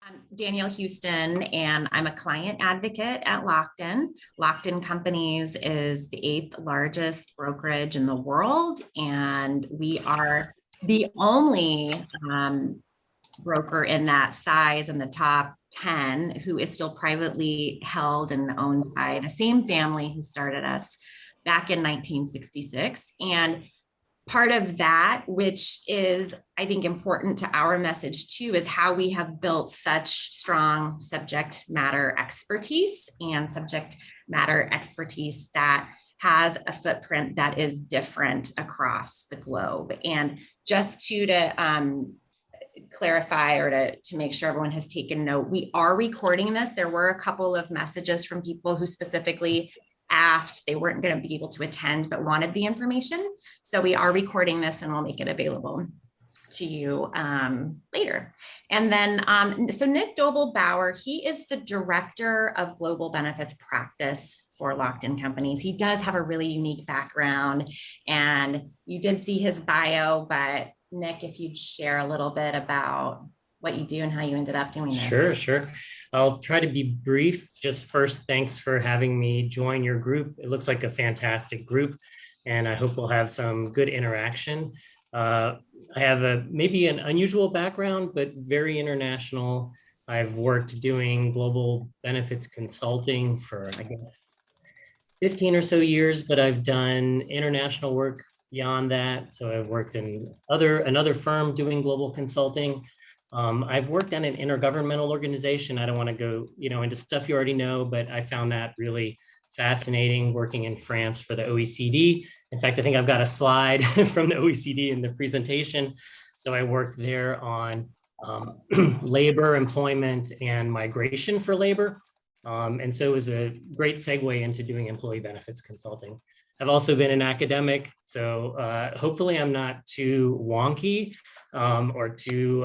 I'm Danielle Houston, and I'm a client advocate at Lockton. Lockton Companies is the eighth largest brokerage in the world, and we are the only broker in that size in the top 10 who is still privately held and owned by the same family who started us back in 1966. And part of that, which is, I think, important to our message too, is how we have built such strong subject matter expertise that has a footprint that is different across the globe. And just to clarify or to make sure everyone has taken note, we are recording this. There were a couple of messages from people who specifically asked they weren't going to be able to attend but wanted the information. So we are recording this and we'll make it available to you later. And then, so Nick Dobelbower, he is the director of global benefits practice for Lockton Companies. He does have a really unique background, and you did see his bio, but Nick, if you'd share a little bit about what you do and how you ended up doing this. Sure. I'll try to be brief. Just first, thanks for having me join your group. It looks like a fantastic group, and I hope we'll have some good interaction. I have maybe an unusual background, but very international. I've worked doing global benefits consulting for, I guess, 15 or so years, but I've done international work beyond that. So I've worked in another firm doing global consulting. I've worked at an intergovernmental organization. I don't want to go, into stuff you already know, but I found that really fascinating working in France for the OECD. In fact, I think I've got a slide from the OECD in the presentation. So I worked there on labor, employment, and migration for labor. And so it was a great segue into doing employee benefits consulting. I've also been an academic, so hopefully I'm not too wonky or too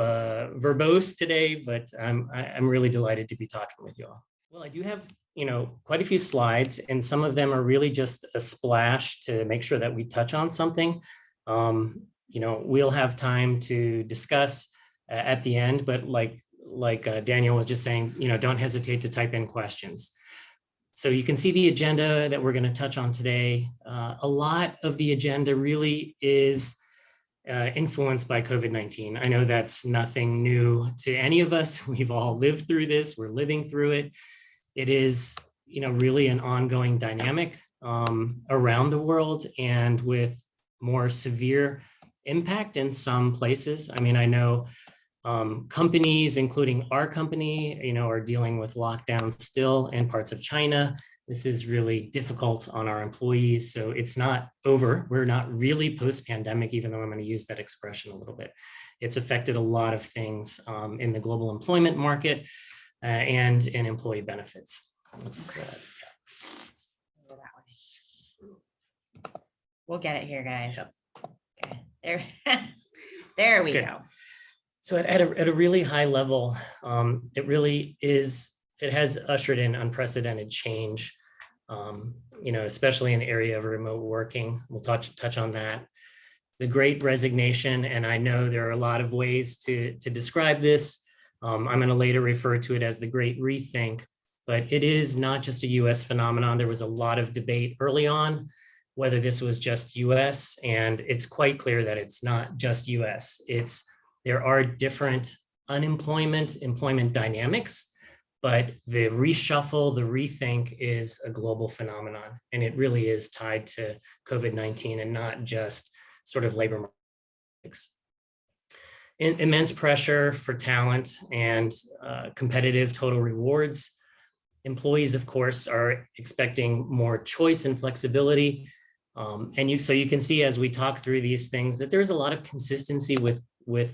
verbose today, but I'm really delighted to be talking with you all. Well, I do have, quite a few slides, and some of them are really just a splash to make sure that we touch on something. We'll have time to discuss at the end, but like Daniel was just saying, don't hesitate to type in questions. So you can see the agenda that we're going to touch on today. A lot of the agenda really is influenced by COVID-19. I know that's nothing new to any of us. We've all lived through this. We're living through it. It is, really an ongoing dynamic around the world, and with more severe impact in some places. I mean, I know companies, including our company, are dealing with lockdowns still in parts of China. This is really difficult on our employees. So it's not over. We're not really post-pandemic, even though I'm going to use that expression a little bit. It's affected a lot of things in the global employment market and in employee benefits. We'll get it here, guys. Yep. Okay. There we go. So at a really high level, it has ushered in unprecedented change, especially in the area of remote working. We'll touch on that. The Great Resignation, and I know there are a lot of ways to describe this. I'm going to later refer to it as the Great Rethink, but it is not just a US phenomenon. There was a lot of debate early on whether this was just US, and it's quite clear that it's not just US. There are different employment dynamics, but the reshuffle, the rethink is a global phenomenon, and it really is tied to COVID-19 and not just sort of labor markets. Immense pressure for talent and competitive total rewards. Employees, of course, are expecting more choice and flexibility. So you can see as we talk through these things that there's a lot of consistency with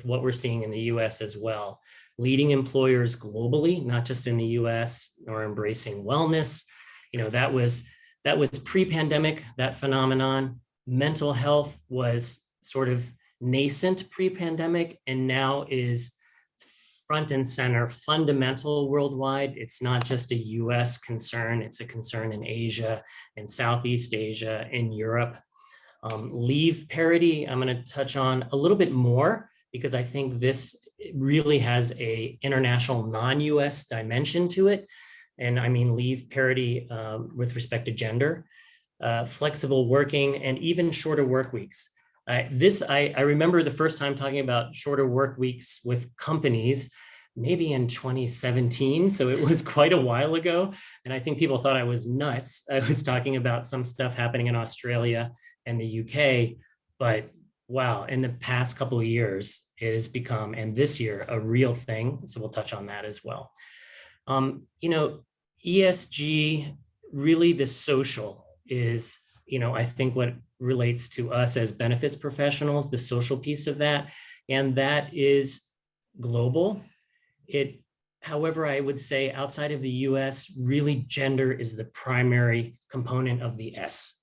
what we're seeing in the US as well. Leading employers globally, not just in the US, are embracing wellness. That was pre-pandemic, that phenomenon. Mental health was sort of nascent pre-pandemic and now is front and center, fundamental worldwide. It's not just a US concern, it's a concern in Asia, in Southeast Asia, in Europe. Leave parity, I'm going to touch on a little bit more because I think this it really has a international non-US dimension to it. And I mean, leave parity with respect to gender, flexible working, and even shorter work weeks. I remember the first time talking about shorter work weeks with companies, maybe in 2017. So it was quite a while ago. And I think people thought I was nuts. I was talking about some stuff happening in Australia and the UK, but wow, in the past couple of years, it has become, and this year, a real thing. So we'll touch on that as well. ESG, really the social is, I think what relates to us as benefits professionals, the social piece of that, and that is global. However, I would say outside of the US, really gender is the primary component of the S.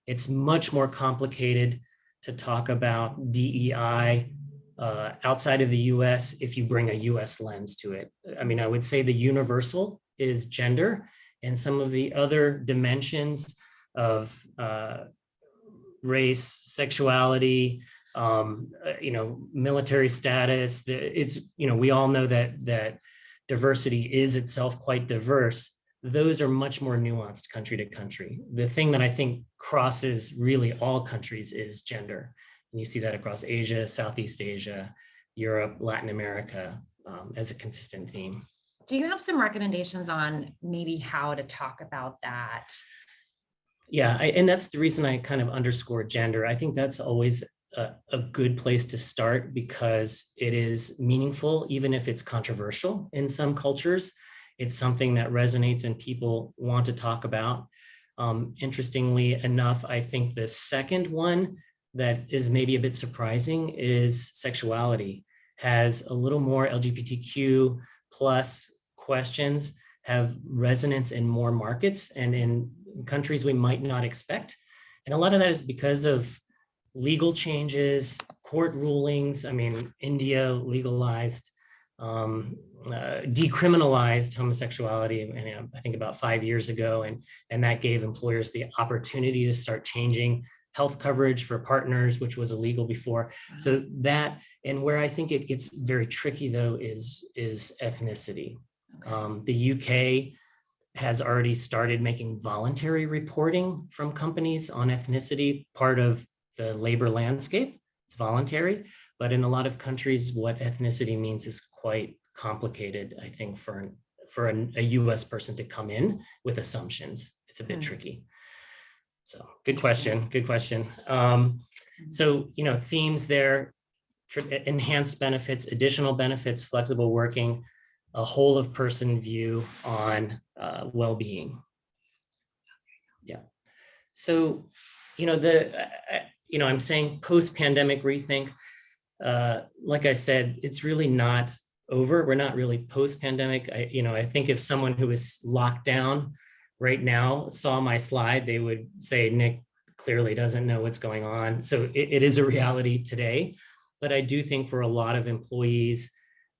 It's much more complicated to talk about DEI outside of the US if you bring a US lens to it. I mean, I would say the universal is gender, and some of the other dimensions of race, sexuality, military status. We all know that diversity is itself quite diverse. Those are much more nuanced country to country. The thing that I think crosses really all countries is gender. And you see that across Asia, Southeast Asia, Europe, Latin America, as a consistent theme. Do you have some recommendations on maybe how to talk about that? Yeah, and that's the reason I kind of underscore gender. I think that's always a good place to start because it is meaningful, even if it's controversial in some cultures. It's something that resonates and people want to talk about. Interestingly enough, I think the second one that is maybe a bit surprising is sexuality. Has a little more LGBTQ plus questions, have resonance in more markets and in countries we might not expect. And a lot of that is because of legal changes, court rulings. I mean, India legalized, decriminalized homosexuality, and I think about 5 years ago, and that gave employers the opportunity to start changing health coverage for partners, which was illegal before. So that, and where I think it gets very tricky though is ethnicity. Okay. The UK has already started making voluntary reporting from companies on ethnicity, part of the labor landscape. It's voluntary, but in a lot of countries, what ethnicity means is quite complicated, I think, for a US person to come in with assumptions. It's a bit tricky. So good question. So, themes there, enhanced benefits, additional benefits, flexible working, a whole of person view on well-being. Yeah. So, I'm saying post-pandemic rethink. Like I said, it's really not over. We're not really post-pandemic. I think if someone who is locked down right now saw my slide, they would say, Nick clearly doesn't know what's going on. So it is a reality today. But I do think for a lot of employees,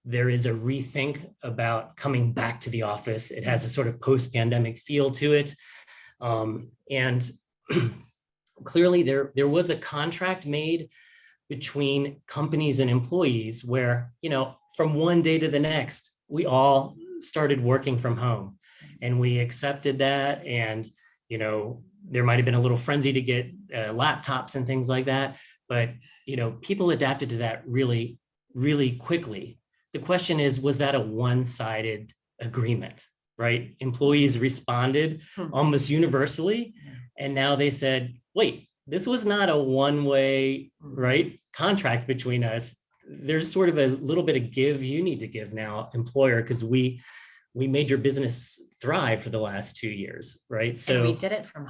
there is a rethink about coming back to the office. It has a sort of post-pandemic feel to it. And clearly there was a contract made between companies and employees where, from one day to the next, we all started working from home and we accepted that. And, there might've been a little frenzy to get laptops and things like that, but, people adapted to that really, really quickly. The question is, was that a one-sided agreement, right? Employees responded almost universally. And now they said, wait, this was not a one-way, right, contract between us. There's sort of a little bit of give you need to give now, employer, because we made your business thrive for the last 2 years, right? So and we did it from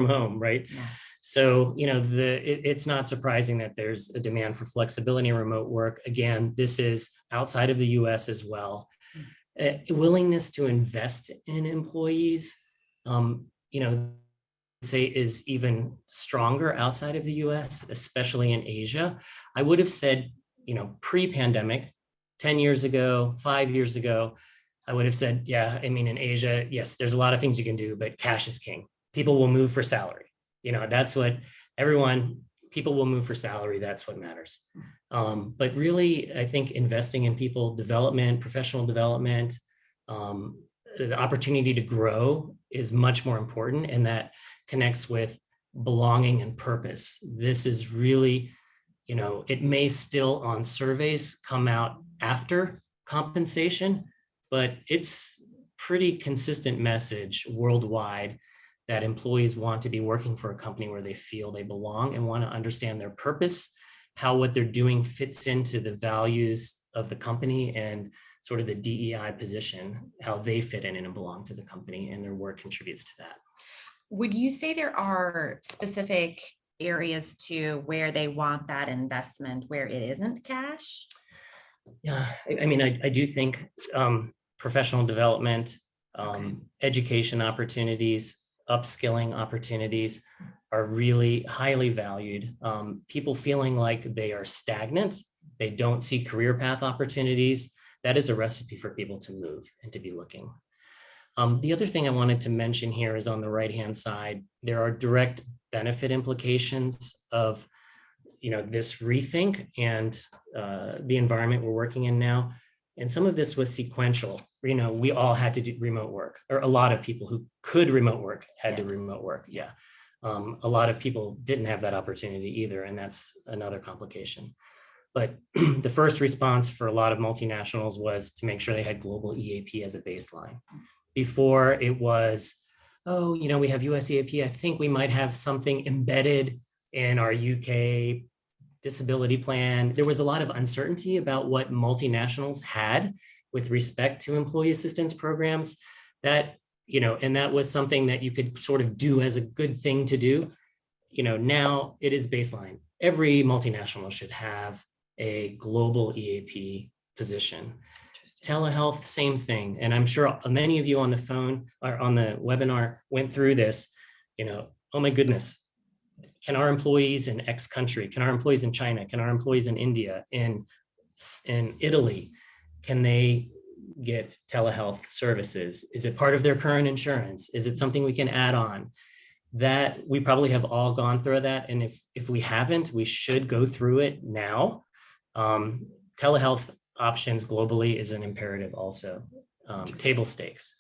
home. Right? Yes. So, it's not surprising that there's a demand for flexibility and remote work. Again, this is outside of the US as well. Willingness to invest in employees, say is even stronger outside of the US, especially in Asia. I would have said, pre-pandemic, 10 years ago, 5 years ago, I would have said, yeah, in Asia, yes, there's a lot of things you can do, but cash is king. People will move for salary. That's what everyone people will move for salary. That's what matters. But really, I think investing in people development, professional development, the opportunity to grow is much more important, and that connects with belonging and purpose. This is really, it may still on surveys come out after compensation, but it's pretty consistent message worldwide that employees want to be working for a company where they feel they belong and want to understand their purpose, how what they're doing fits into the values of the company and sort of the DEI position, how they fit in and belong to the company, and their work contributes to that. Would you say there are specific areas to where they want that investment where it isn't cash? Yeah, I mean, I do think professional development, education opportunities, upskilling opportunities are really highly valued. People feeling like they are stagnant, they don't see career path opportunities, that is a recipe for people to move and to be looking. The other thing I wanted to mention here is on the right-hand side, there are direct benefit implications of this rethink and the environment we're working in now. And some of this was sequential. We all had to do remote work, or a lot of people who could remote work had to remote work. Yeah. A lot of people didn't have that opportunity either. And that's another complication. But the first response for a lot of multinationals was to make sure they had global EAP as a baseline. Before it was, we have US EAP. I think we might have something embedded in our UK disability plan. There was a lot of uncertainty about what multinationals had with respect to employee assistance programs that, and that was something that you could sort of do as a good thing to do. Now it is baseline. Every multinational should have a global EAP position. Telehealth, same thing. And I'm sure many of you on the phone or on the webinar went through this, oh my goodness, can our employees in X country, can our employees in China, can our employees in India, in Italy, can they get telehealth services? Is it part of their current insurance? Is it something we can add on? That we probably have all gone through that. And if we haven't, we should go through it now. Telehealth options globally is an imperative also. Table stakes.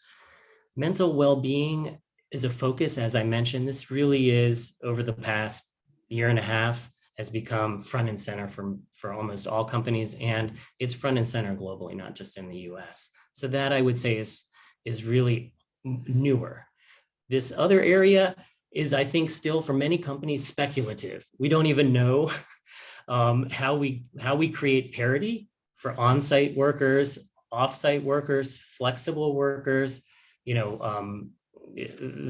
Mental well-being is a focus. As I mentioned, this really is over the past year and a half has become front and center for almost all companies, and it's front and center globally, not just in the US. So that I would say is really newer. This other area is, I think, still for many companies speculative. We don't even know how we create parity for on-site workers, off-site workers, flexible workers,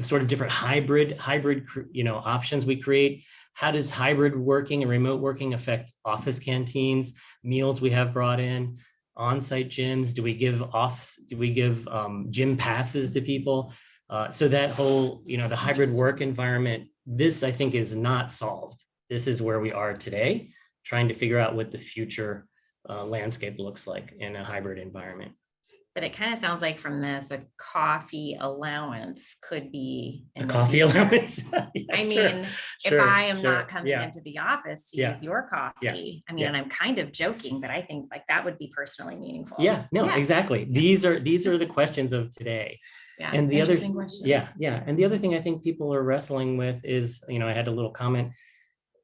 sort of different hybrid, options we create. How does hybrid working and remote working affect office canteens, meals we have brought in, on-site gyms? Do we give gym passes to people? So that whole, the hybrid work environment, this I think is not solved. This is where we are today, trying to figure out what the future landscape looks like in a hybrid environment. But it kind of sounds like from this, a coffee allowance could be a coffee allowance. I mean, if I am not coming into the office to use your coffee, I mean, and I'm kind of joking, but I think like that would be personally meaningful. Exactly. These are the questions of today. Yeah, and the other questions. And the other thing I think people are wrestling with is, I had a little comment.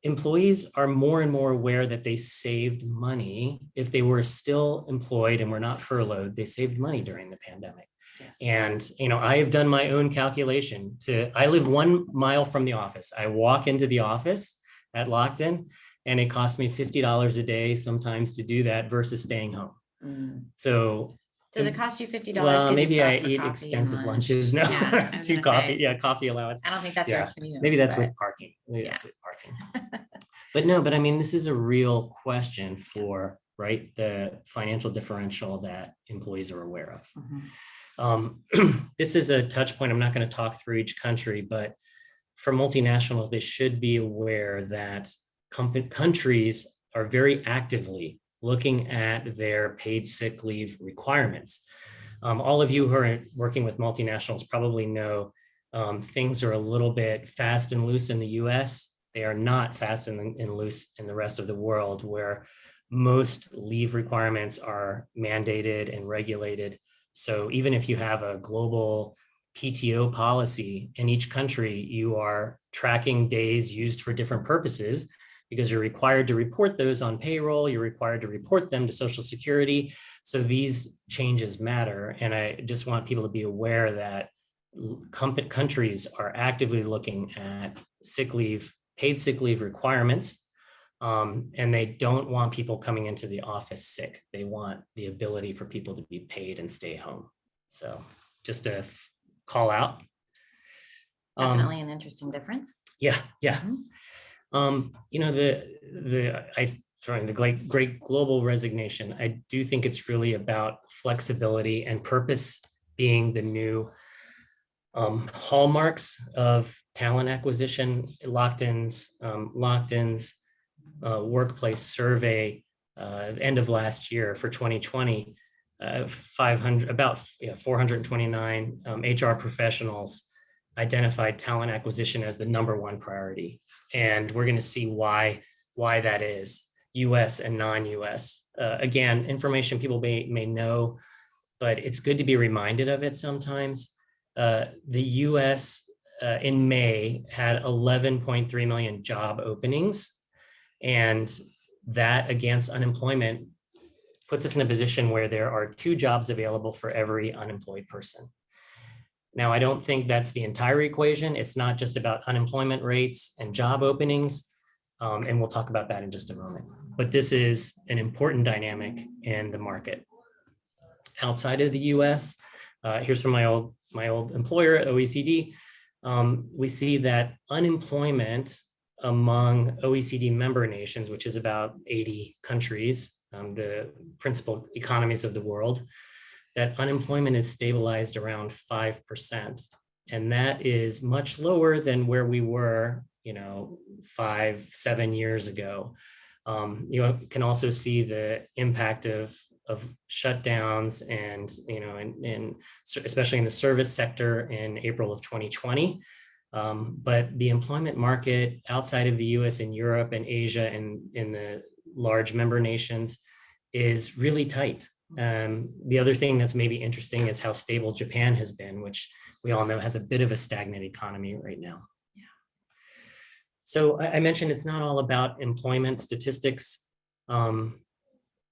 Employees are more and more aware that they saved money. If they were still employed and were not furloughed, they saved money during the pandemic. Yes. And, I have done my own calculation I live 1 mile from the office. I walk into the office at Lockton and it costs me $50 a day sometimes to do that versus staying home. So does it cost you $50? Well, maybe I eat expensive lunches now. Coffee allowance. I don't think that's your commute. Maybe that's with parking. But I mean, this is a real question for the financial differential that employees are aware of. This is a touch point. I'm not going to talk through each country, but for multinationals, they should be aware that countries are very actively looking at their paid sick leave requirements. All of you who are working with multinationals probably know things are a little bit fast and loose in the US They are not fast and loose in the rest of the world, where most leave requirements are mandated and regulated. So even if you have a global PTO policy in each country, you are tracking days used for different purposes because you're required to report those on payroll, you're required to report them to Social Security. So these changes matter. And I just want people to be aware that countries are actively looking at sick leave, paid sick leave requirements. And they don't want people coming into the office sick. They want the ability for people to be paid and stay home. So just a call out. Definitely an interesting difference. Yeah. Mhm. You know, the great global resignation, I do think it's really about flexibility and purpose being the new hallmarks of talent acquisition. Lockton's workplace survey end of last year for 2020, 429 HR professionals identified talent acquisition as the #1 priority. And we're going to see why that is, US and non-US. Again, information people may know, but it's good to be reminded of it sometimes. The US in May had 11.3 million job openings, and that against unemployment puts us in a position where there are 2 jobs available for every unemployed person. Now, I don't think that's the entire equation. It's not just about unemployment rates and job openings, and we'll talk about that in just a moment. But this is an important dynamic in the market. Outside of the US, here's from my old employer at OECD, we see that unemployment among OECD member nations, which is about 80 countries, the principal economies of the world, that unemployment is stabilized around 5%. And that is much lower than where we were, 5-7 years ago. You can also see the impact of shutdowns and, especially in the service sector in April of 2020. But the employment market outside of the US and Europe and Asia and in the large member nations is really tight. The other thing that's maybe interesting is how stable Japan has been, which we all know has a bit of a stagnant economy right now. Yeah. So I mentioned it's not all about employment statistics,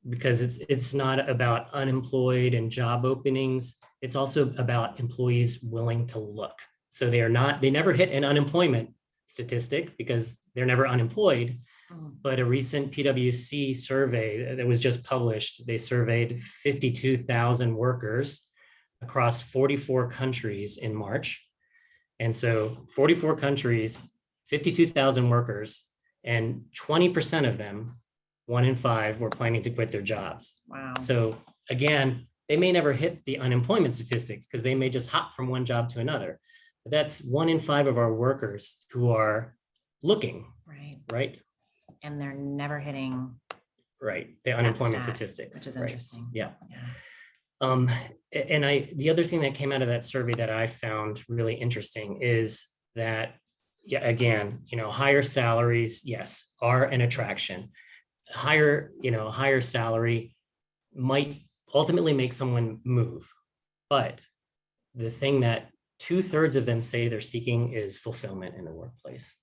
because it's not about unemployed and job openings. It's also about employees willing to look. So they never hit an unemployment statistic because they're never unemployed. But a recent PwC survey that was just published, they surveyed 52,000 workers across 44 countries in March. And so 44 countries, 52,000 workers, and 20% of them, 1 in 5, were planning to quit their jobs. Wow. So again, they may never hit the unemployment statistics because they may just hop from one job to another. But that's 1 in 5 of our workers who are looking, right? And they're never hitting the unemployment statistics, which is interesting. Yeah. And the other thing that came out of that survey that I found really interesting is that, higher salaries, yes, are an attraction. Higher salary might ultimately make someone move, but the thing that 2/3 of them say they're seeking is fulfillment in the workplace.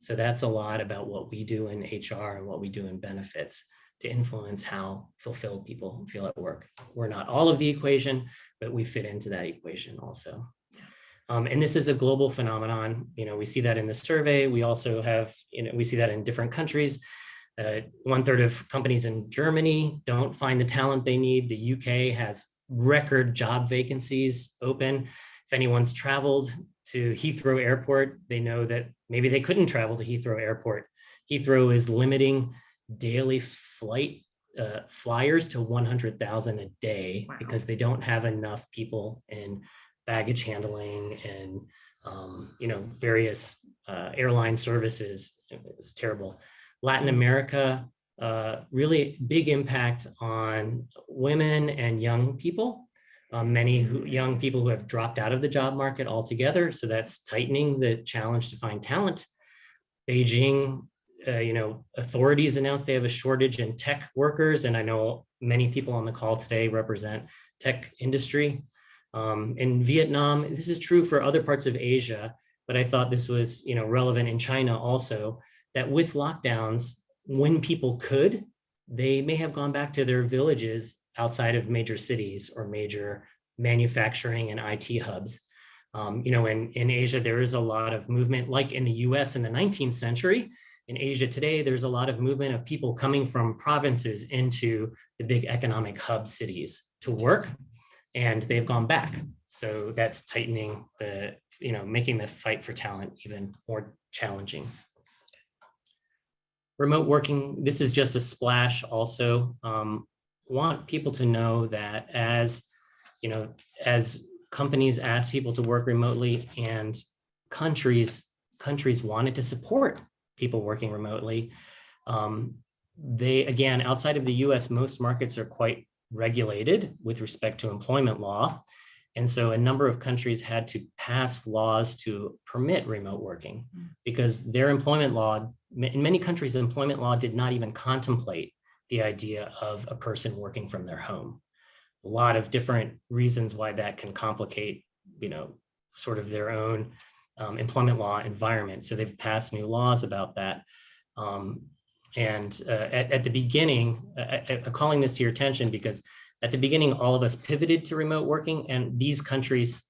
So that's a lot about what we do in HR and what we do in benefits to influence how fulfilled people feel at work. We're not all of the equation, but we fit into that equation also. And this is a global phenomenon. We see that in the survey. We also have, we see that in different countries. 1/3 of companies in Germany don't find the talent they need. The UK has record job vacancies open. If anyone's traveled to Heathrow Airport, they know that maybe they couldn't travel to Heathrow Airport. Heathrow is limiting daily flyers to 100,000 a day. Wow. Because they don't have enough people in baggage handling and various airline services. It's terrible. Latin America, really big impact on women and young people. Many young people who have dropped out of the job market altogether. So that's tightening the challenge to find talent. Beijing, authorities announced they have a shortage in tech workers, and I know many people on the call today represent tech industry. In Vietnam, this is true for other parts of Asia, but I thought this was, relevant in China also, that with lockdowns, when people could, they may have gone back to their villages outside of major cities or major manufacturing and IT hubs. In Asia, there is a lot of movement, like in the US in the 19th century. In Asia today, there's a lot of movement of people coming from provinces into the big economic hub cities to work, and they've gone back. So that's tightening making the fight for talent even more challenging. Remote working, this is just a splash also. Want people to know that as companies ask people to work remotely, and countries wanted to support people working remotely. They, again, outside of the US, most markets are quite regulated with respect to employment law. And so a number of countries had to pass laws to permit remote working because their employment law, in many countries, the employment law did not even contemplate the idea of a person working from their home. A lot of different reasons why that can complicate, sort of their own employment law environment. So they've passed new laws about that. At the beginning, I'm calling this to your attention because at the beginning, all of us pivoted to remote working, and these countries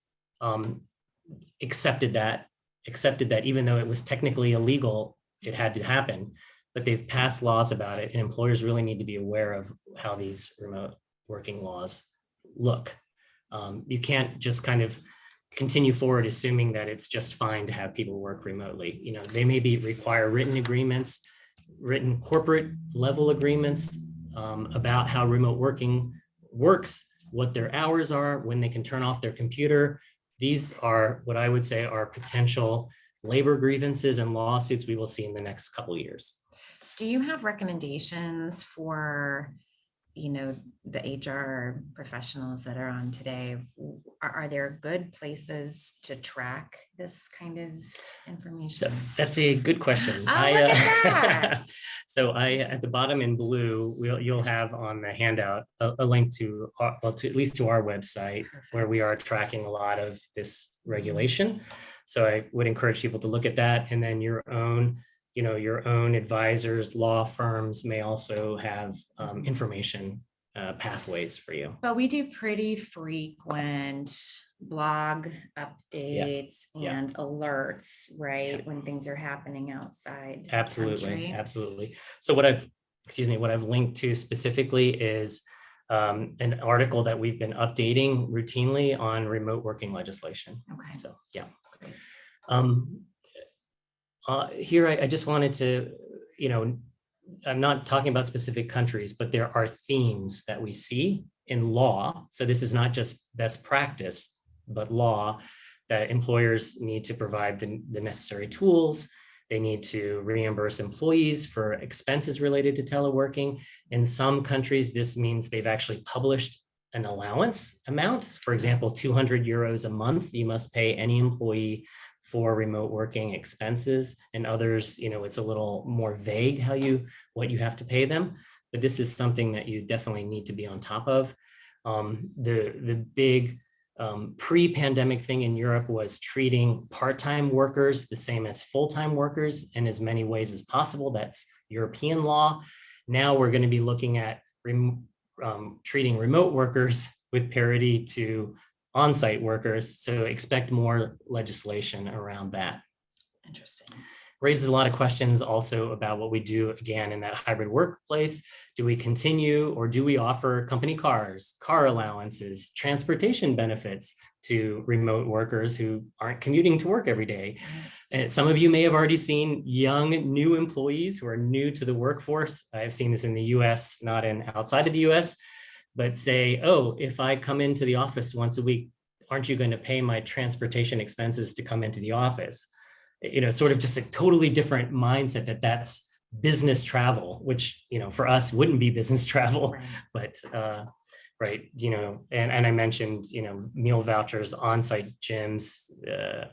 accepted that even though it was technically illegal, it had to happen. But they've passed laws about it, and employers really need to be aware of how these remote working laws look. You can't just kind of continue forward assuming that it's just fine to have people work remotely. They may require written agreements, written corporate level agreements about how remote working works, what their hours are, when they can turn off their computer. These are what I would say are potential labor grievances and lawsuits we will see in the next couple of years. Do you have recommendations for, the HR professionals that are on today? Are there good places to track this kind of information? So that's a good question. Look at that. So at the bottom in blue, you'll have on the handout a link to at least to our website. Perfect. Where we are tracking a lot of this regulation. So I would encourage people to look at that, and then your own advisors, law firms may also have information pathways for you. But we do pretty frequent blog updates and alerts, right? Yeah. When things are happening outside. Absolutely. So what I've linked to specifically is an article that we've been updating routinely on remote working legislation. Okay. So yeah. Here, I just wanted to, I'm not talking about specific countries, but there are themes that we see in law. So this is not just best practice, but law, that employers need to provide the necessary tools. They need to reimburse employees for expenses related to teleworking. In some countries, this means they've actually published an allowance amount. For example, 200 euros a month, you must pay any employee for remote working expenses. And others, it's a little more vague what you have to pay them. But this is something that you definitely need to be on top of. The big pre-pandemic thing in Europe was treating part-time workers the same as full-time workers in as many ways as possible. That's European law. Now we're going to be looking at treating remote workers with parity to on-site workers. So expect more legislation around that. Interesting. Raises a lot of questions also about what we do, again, in that hybrid workplace. Do we continue, or do we offer company cars, car allowances, transportation benefits to remote workers who aren't commuting to work every day? And some of you may have already seen young, new employees who are new to the workforce. I've seen this in the US, not outside of the US, but say, oh, if I come into the office once a week, aren't you going to pay my transportation expenses to come into the office? Sort of just a totally different mindset that's business travel, which, for us wouldn't be business travel, right. But, right. And I mentioned, meal vouchers, on-site gyms,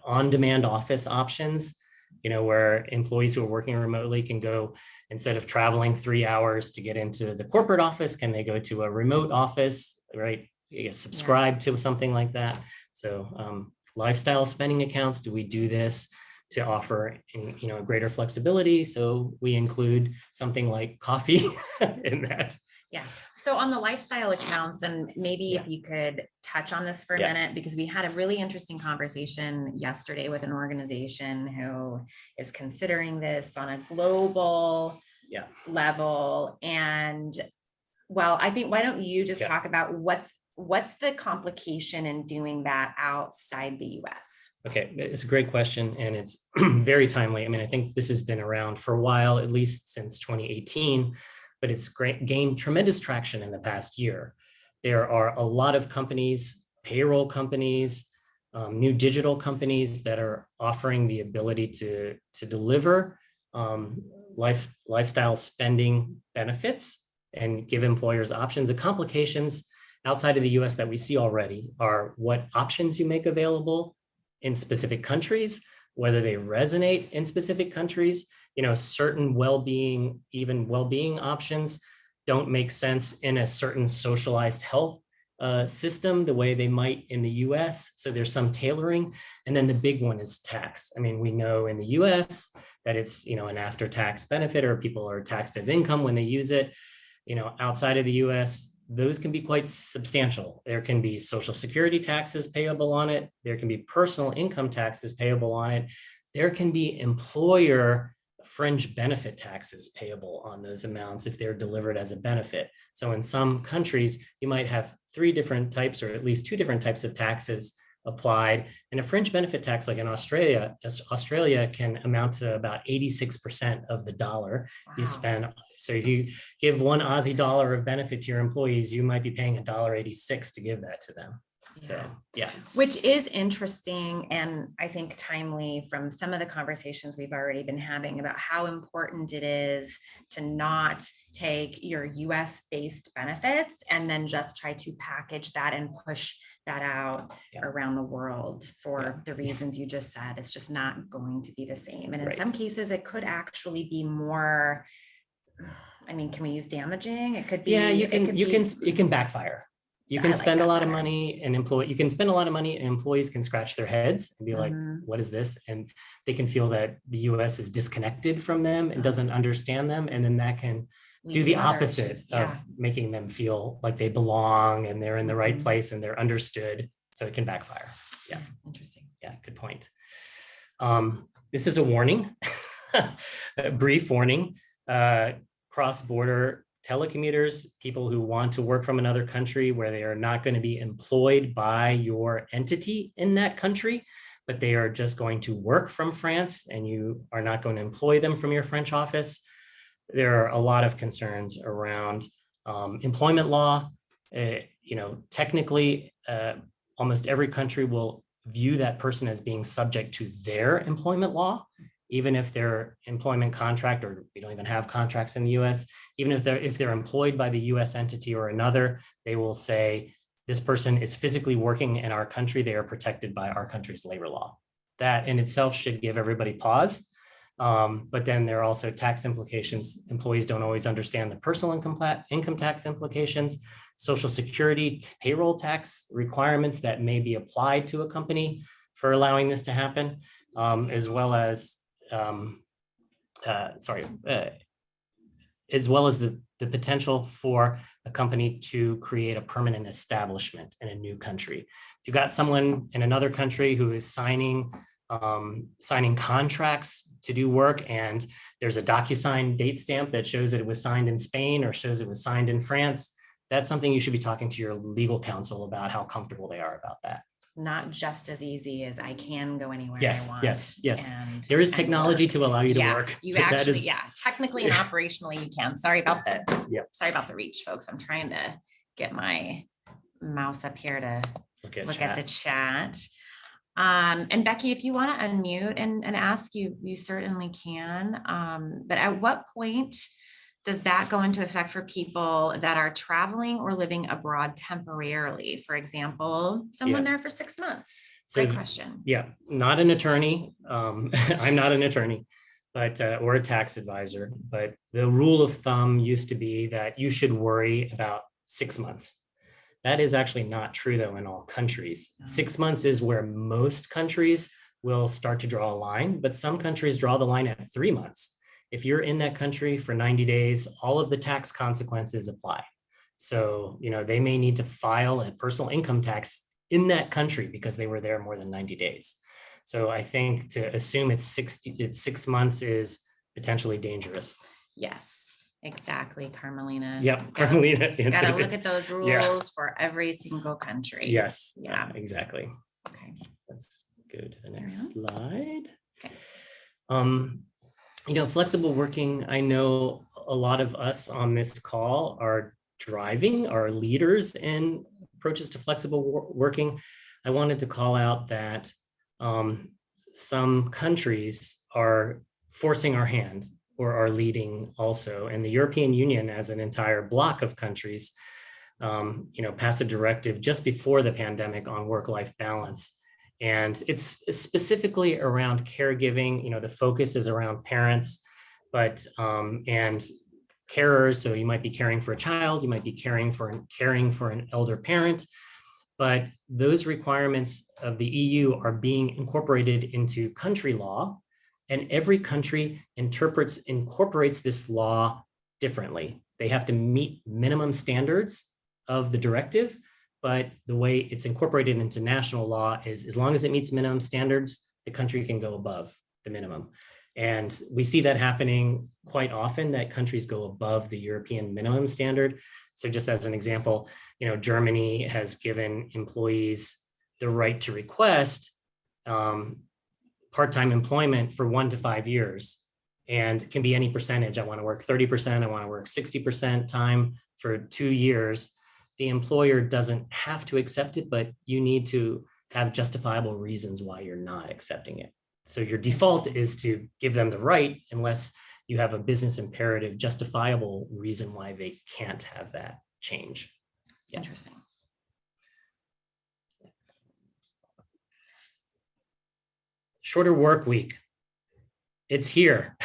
on-demand office options. where employees who are working remotely can go, instead of traveling 3 hours to get into the corporate office, can they go to a remote office, right? You get subscribe to something like that. So lifestyle spending accounts, do we do this to offer greater flexibility? So we include something like coffee in that. Yeah. So on the lifestyle accounts, and maybe if you could touch on this for a minute, because we had a really interesting conversation yesterday with an organization who is considering this on a global level. And well, I think, why don't you just talk about what's the complication in doing that outside the US? Okay, it's a great question, and it's very timely. I mean, I think this has been around for a while, at least since 2018, but it's gained tremendous traction in the past year. There are a lot of companies, payroll companies, new digital companies that are offering the ability to deliver lifestyle spending benefits and give employers options. The complications outside of the US that we see already are what options you make available in specific countries, whether they resonate in specific countries. Certain well-being, even well-being options don't make sense in a certain socialized health system the way they might in the US. So there's some tailoring. And then the big one is tax. I mean, we know in the US that it's, an after-tax benefit, or people are taxed as income when they use it. Outside of the US, those can be quite substantial. There can be Social Security taxes payable on it. There can be personal income taxes payable on it. There can be employer fringe benefit taxes payable on those amounts if they're delivered as a benefit. So in some countries, you might have 3 different types, or at least 2 different types of taxes applied. And a fringe benefit tax, like in Australia can amount to about 86% of the dollar you spend. So if you give 1 Aussie dollar of benefit to your employees, you might be paying $1.86 to give that to them. So, which is interesting, and I think timely from some of the conversations we've already been having about how important it is to not take your US based benefits and then just try to package that and push that out around the world for the reasons you just said. It's just not going to be the same. And in some cases, it could actually be more, I mean, can we use damaging? It could be. Yeah, it can backfire. You can spend a lot of money and employees can scratch their heads and be like, what is this? And they can feel that the US is disconnected from them and doesn't understand them. And then that can do the opposite of making them feel like they belong and they're in the right place and they're understood. So it can backfire. Yeah. Interesting. Yeah, good point. This is a warning, a brief warning. Cross-border telecommuters, people who want to work from another country where they are not going to be employed by your entity in that country, but they are just going to work from France and you are not going to employ them from your French office. There are a lot of concerns around employment law. Technically, almost every country will view that person as being subject to their employment law, even if their employment contract, or we don't even have contracts in the US, even if they're employed by the US entity or another, they will say, this person is physically working in our country, they are protected by our country's labor law. That in itself should give everybody pause. But then there are also tax implications. Employees don't always understand the personal income tax implications, Social Security, payroll tax requirements that may be applied to a company for allowing this to happen, as well as the potential for a company to create a permanent establishment in a new country. If you've got someone in another country who is signing contracts to do work, and there's a DocuSign date stamp that shows that it was signed in Spain or shows it was signed in France, that's something you should be talking to your legal counsel about, how comfortable they are about that. Not just as easy as I can go anywhere I want. Yes. There is technology to allow you to work. You actually, technically and operationally you can. Sorry about the reach, folks. I'm trying to get my mouse up here to look at the chat. And Becky, if you want to unmute and ask, you certainly can. But at what point does that go into effect for people that are traveling or living abroad temporarily? For example, someone there for 6 months. So, Great question. yeah, not an attorney. I'm not an attorney, but or a tax advisor. But the rule of thumb used to be that you should worry about 6 months. That is actually not true, though, in all countries. 6 months is where most countries will start to draw a line, but some countries draw the line at 3 months. If you're in that country for 90 days, all of the tax consequences apply. So, they may need to file a personal income tax in that country because they were there more than 90 days. So I think to assume it's 6 months is potentially dangerous. Yes. Exactly, Carmelina. Yep, Carmelina. Gotta look at those rules for every single country. Yes. Yeah. Exactly. Okay. Let's go to the next slide. Okay. Flexible working, I know a lot of us on this call are leaders in approaches to flexible working. I wanted to call out that some countries are forcing our hand or are leading also. And the European Union, as an entire block of countries, passed a directive just before the pandemic on work-life balance. And it's specifically around caregiving. The focus is around parents, but and carers. So you might be caring for a child, you might be caring for an elder parent, but those requirements of the EU are being incorporated into country law, and every country incorporates this law differently. They have to meet minimum standards of the directive, but the way it's incorporated into national law is as long as it meets minimum standards, the country can go above the minimum. And we see that happening quite often, that countries go above the European minimum standard. So just as an example, Germany has given employees the right to request part-time employment for 1 to 5 years, and can be any percentage. I want to work 30%, I want to work 60% time for 2 years. The employer doesn't have to accept it, but you need to have justifiable reasons why you're not accepting it. So your default is to give them the right, unless you have a business imperative, justifiable reason why they can't have that change. Interesting. Shorter work week. It's here.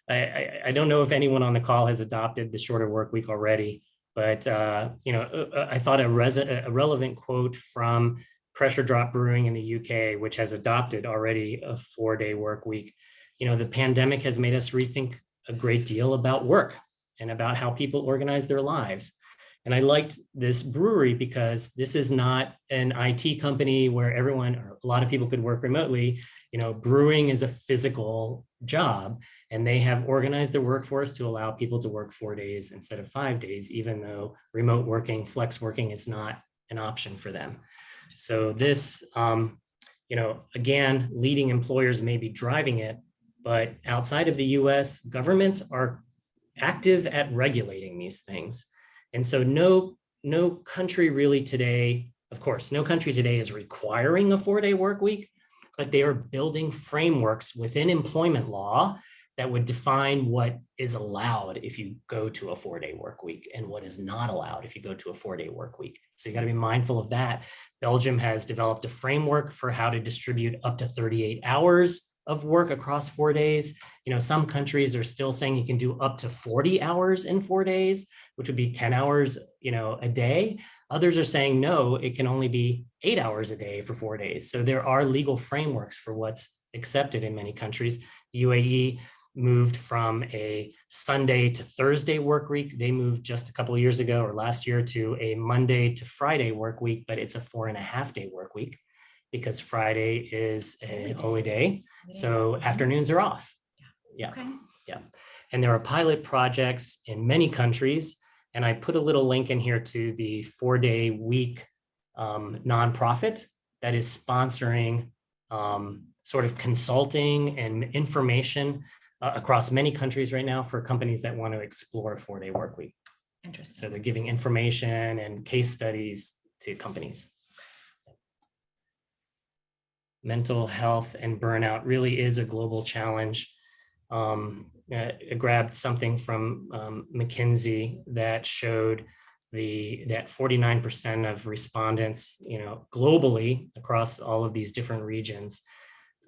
I don't know if anyone on the call has adopted the shorter work week already, but I thought a relevant quote from Pressure Drop Brewing in the UK, which has adopted already a 4-day work week. The pandemic has made us rethink a great deal about work and about how people organize their lives. And I liked this brewery because this is not an IT company where everyone or a lot of people could work remotely. Brewing is a physical job, and they have organized their workforce to allow people to work 4 days instead of 5 days, even though remote working, flex working is not an option for them. So this, again, leading employers may be driving it, but outside of the US, governments are active at regulating these things. And so no country really today, of course, no country today is requiring a 4-day work week, but they are building frameworks within employment law that would define what is allowed if you go to a 4-day work week and what is not allowed if you go to a 4-day work week. So you got to be mindful of that. Belgium has developed a framework for how to distribute up to 38 hours of work across 4 days. Some countries are still saying you can do up to 40 hours in 4 days, which would be 10 hours, a day. Others are saying, no, it can only be 8 hours a day for 4 days. So there are legal frameworks for what's accepted in many countries. UAE moved from a Sunday to Thursday work week. They moved just a couple of years ago or last year to a Monday to Friday work week, but it's a 4.5-day work week because Friday is a holy day. So afternoons are off. Yeah. Okay. Yeah. And there are pilot projects in many countries. And I put a little link in here to the 4-day week nonprofit that is sponsoring sort of consulting and information across many countries right now for companies that want to explore a 4-day work week. Interesting. So they're giving information and case studies to companies. Mental health and burnout really is a global challenge. I grabbed something from McKinsey that showed that 49% of respondents, globally across all of these different regions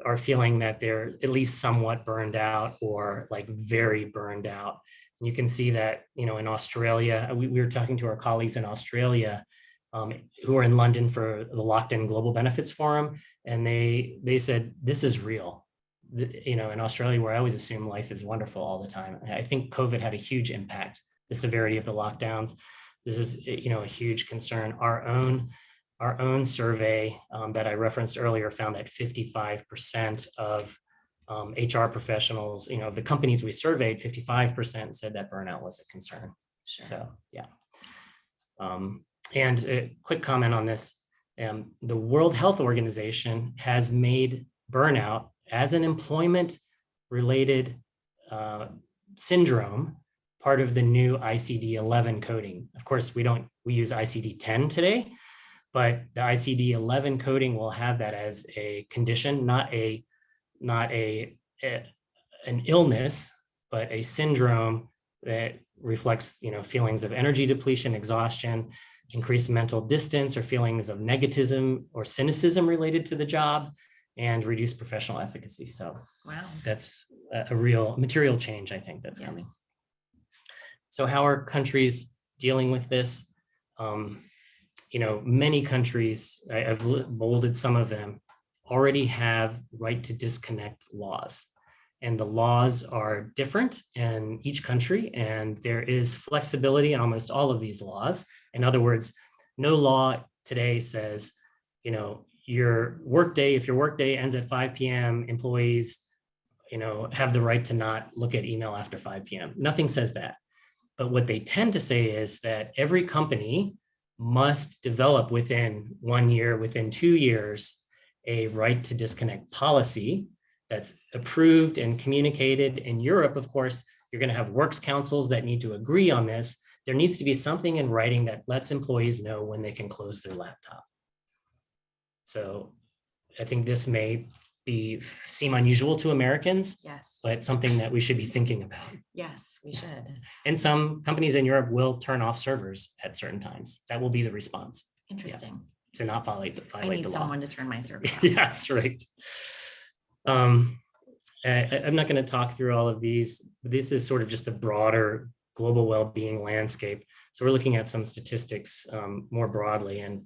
are feeling that they're at least somewhat burned out or like very burned out. You can see that, in Australia, we were talking to our colleagues in Australia who are in London for the Lockton Global Benefits Forum, and they said, this is real. In Australia, where I always assume life is wonderful all the time, I think COVID had a huge impact, the severity of the lockdowns. This is, a huge concern. Our own survey that I referenced earlier found that 55% of HR professionals, the companies we surveyed, 55% said that burnout was a concern. Sure. So, yeah. And a quick comment on this. The World Health Organization has made burnout as an employment-related syndrome part of the new ICD-11 coding. Of course, we use ICD-10 today, but the ICD-11 coding will have that as a condition, not an illness, but a syndrome that reflects, feelings of energy depletion, exhaustion, increased mental distance, or feelings of negativism or cynicism related to the job, and reduced professional efficacy. So wow, that's a real material change, I think, that's coming. So how are countries dealing with this? Many countries, I've bolded some of them, already have right to disconnect laws. And the laws are different in each country, and there is flexibility in almost all of these laws. In other words, no law today says, your workday, if your workday ends at 5 p.m., employees, have the right to not look at email after 5 p.m. Nothing says that. But what they tend to say is that every company must develop within 1 year, within 2 years, a right to disconnect policy that's approved and communicated. In Europe, of course, you're going to have works councils that need to agree on this. There needs to be something in writing that lets employees know when they can close their laptop. So I think this may seem unusual to Americans, yes, but something that we should be thinking about. Yes, we should. And some companies in Europe will turn off servers at certain times. That will be the response. Interesting. To not violate the law. I need someone to turn my server off. Yes, right. I'm not going to talk through all of these. This is sort of just a broader global well-being landscape. So we're looking at some statistics more broadly, and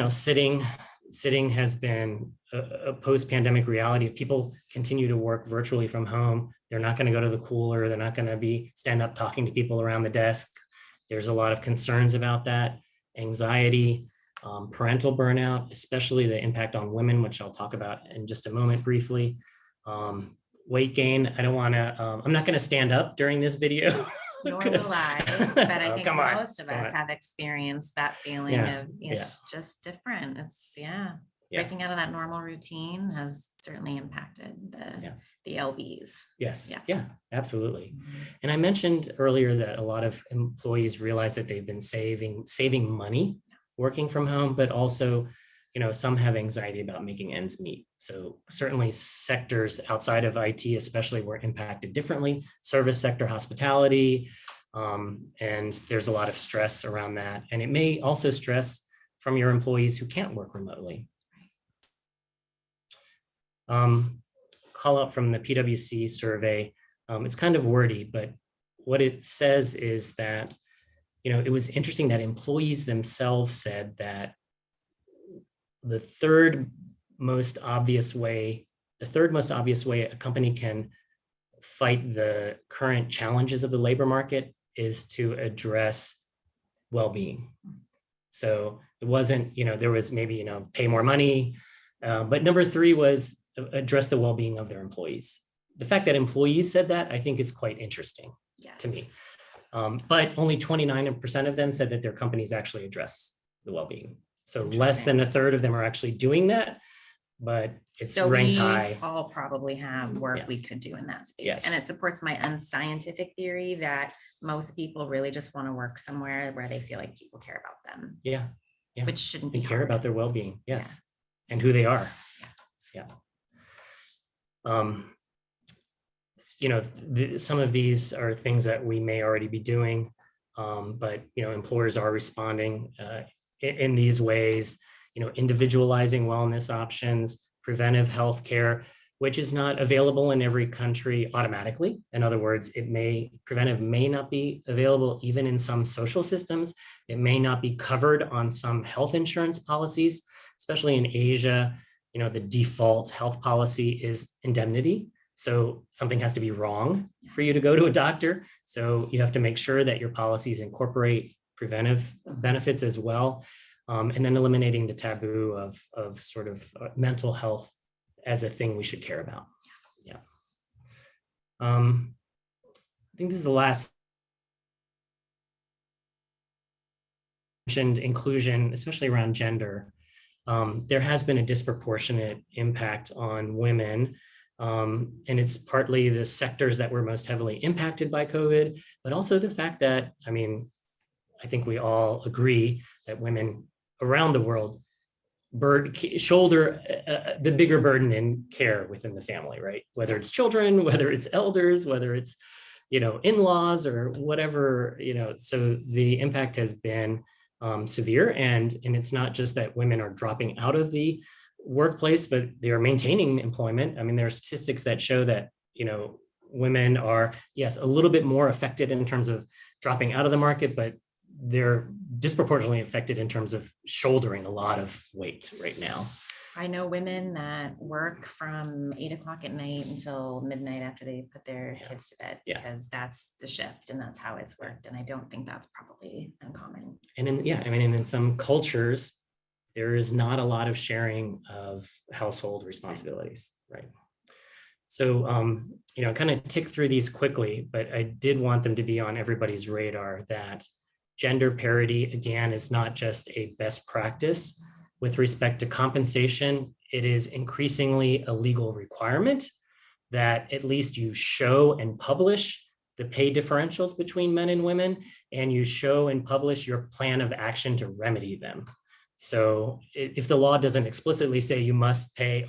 sitting has been a post-pandemic reality. If people continue to work virtually from home, they're not going to go to the cooler. They're not going to stand up talking to people around the desk. There's a lot of concerns about that. Anxiety, parental burnout, especially the impact on women, which I'll talk about in just a moment briefly. Weight gain. I'm not going to stand up during this video. Nor will I, but I think most of us on. have experienced that feeling of it's just different. It's breaking out of that normal routine has certainly impacted the LBs. Yes. Yeah, absolutely. Mm-hmm. And I mentioned earlier that a lot of employees realize that they've been saving money working from home, but also, some have anxiety about making ends meet. So certainly sectors outside of IT, especially, were impacted differently. Service sector, hospitality, and there's a lot of stress around that. And it may also stress from your employees who can't work remotely. Call out from the PwC survey. It's kind of wordy, but what it says is that, it was interesting that employees themselves said that the third most obvious way a company can fight the current challenges of the labor market is to address well-being. So it wasn't, there was maybe, pay more money, but number 3 was address the well-being of their employees. The fact that employees said that, I think, is quite interesting to me. But only 29% of them said that their companies actually address the well-being. So less than a third of them are actually doing that, but it's ranked high. We all probably have work we could do in that space. Yes. And it supports my unscientific theory that most people really just want to work somewhere where they feel like people care about them. Yeah. Which shouldn't be hard. Care about their well-being. Yes. And who they are. Yeah. Some of these are things that we may already be doing. But employers are responding in these ways, individualizing wellness options, preventive health care, which is not available in every country automatically. In other words, preventive may not be available even in some social systems. It may not be covered on some health insurance policies, especially in Asia. The default health policy is indemnity. So something has to be wrong for you to go to a doctor. So you have to make sure that your policies incorporate preventive benefits as well. And then eliminating the taboo of sort of mental health as a thing we should care about. Yeah. I think this is the last mentioned inclusion, especially around gender. There has been a disproportionate impact on women. And it's partly the sectors that were most heavily impacted by COVID, but also the fact that, I think we all agree that women around the world shoulder the bigger burden in care within the family, right? Whether it's children, whether it's elders, whether it's, in-laws or whatever, so the impact has been severe. And it's not just that women are dropping out of the workplace, but they are maintaining employment. There are statistics that show that, women are, yes, a little bit more affected in terms of dropping out of the market, but they're disproportionately affected in terms of shouldering a lot of weight right now. I know women that work from 8 o'clock at night until midnight after they put their kids to bed, because that's the shift and that's how it's worked. And I don't think that's probably uncommon. And in some cultures, there is not a lot of sharing of household responsibilities, right? So, kind of tick through these quickly, but I did want them to be on everybody's radar that gender parity, again, is not just a best practice. With respect to compensation, it is increasingly a legal requirement that at least you show and publish the pay differentials between men and women, and you show and publish your plan of action to remedy them. So if the law doesn't explicitly say you must pay,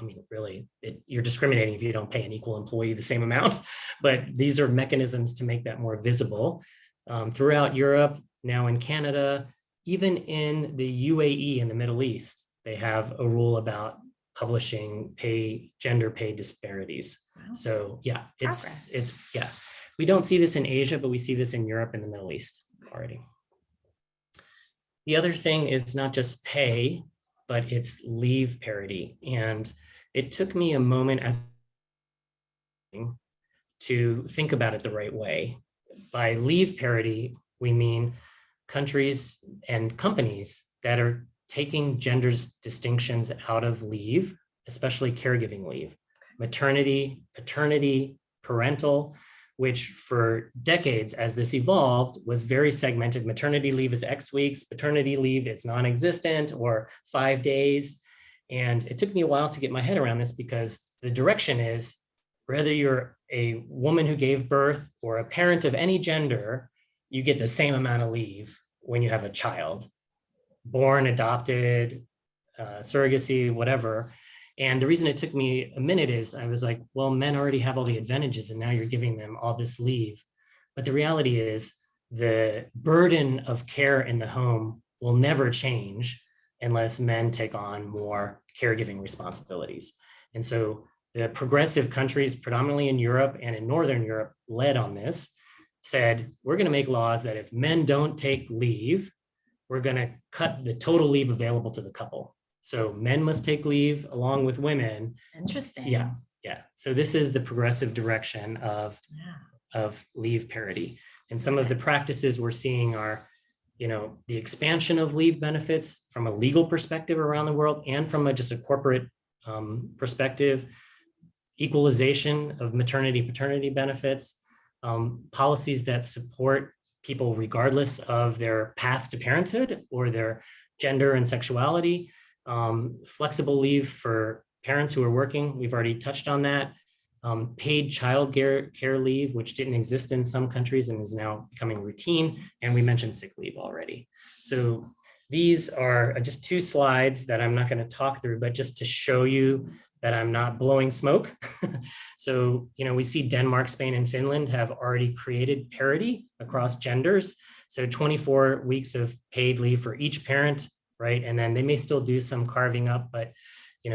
you're discriminating if you don't pay an equal employee the same amount, but these are mechanisms to make that more visible. Throughout Europe, now in Canada, even in the UAE in the Middle East, they have a rule about publishing gender pay disparities. Wow. So we don't see this in Asia, but we see this in Europe and the Middle East already. The other thing is not just pay, but it's leave parity. And it took me a moment to think about it the right way. By leave parity, we mean countries and companies that are taking gender's distinctions out of leave, especially caregiving leave, maternity, paternity, parental, which for decades as this evolved was very segmented. Maternity leave is X weeks, paternity leave is non-existent or 5 days. And it took me a while to get my head around this because the direction is whether you're a woman who gave birth or a parent of any gender, you get the same amount of leave when you have a child, born, adopted, surrogacy, whatever. And the reason it took me a minute is I was like, well, men already have all the advantages and now you're giving them all this leave. But the reality is the burden of care in the home will never change unless men take on more caregiving responsibilities. And so the progressive countries, predominantly in Europe and in Northern Europe, led on this, said, we're going to make laws that if men don't take leave, we're going to cut the total leave available to the couple. So men must take leave along with women. Interesting. Yeah. So this is the progressive direction of leave parity. And some of the practices we're seeing are, the expansion of leave benefits from a legal perspective around the world and from just a corporate perspective, equalization of maternity, paternity benefits, policies that support people regardless of their path to parenthood or their gender and sexuality. Flexible leave for parents who are working. We've already touched on that. Paid child care leave, which didn't exist in some countries and is now becoming routine. And we mentioned sick leave already. So these are just 2 slides that I'm not going to talk through, but just to show you that I'm not blowing smoke. So, we see Denmark, Spain, and Finland have already created parity across genders. So 24 weeks of paid leave for each parent, right? And then they may still do some carving up, but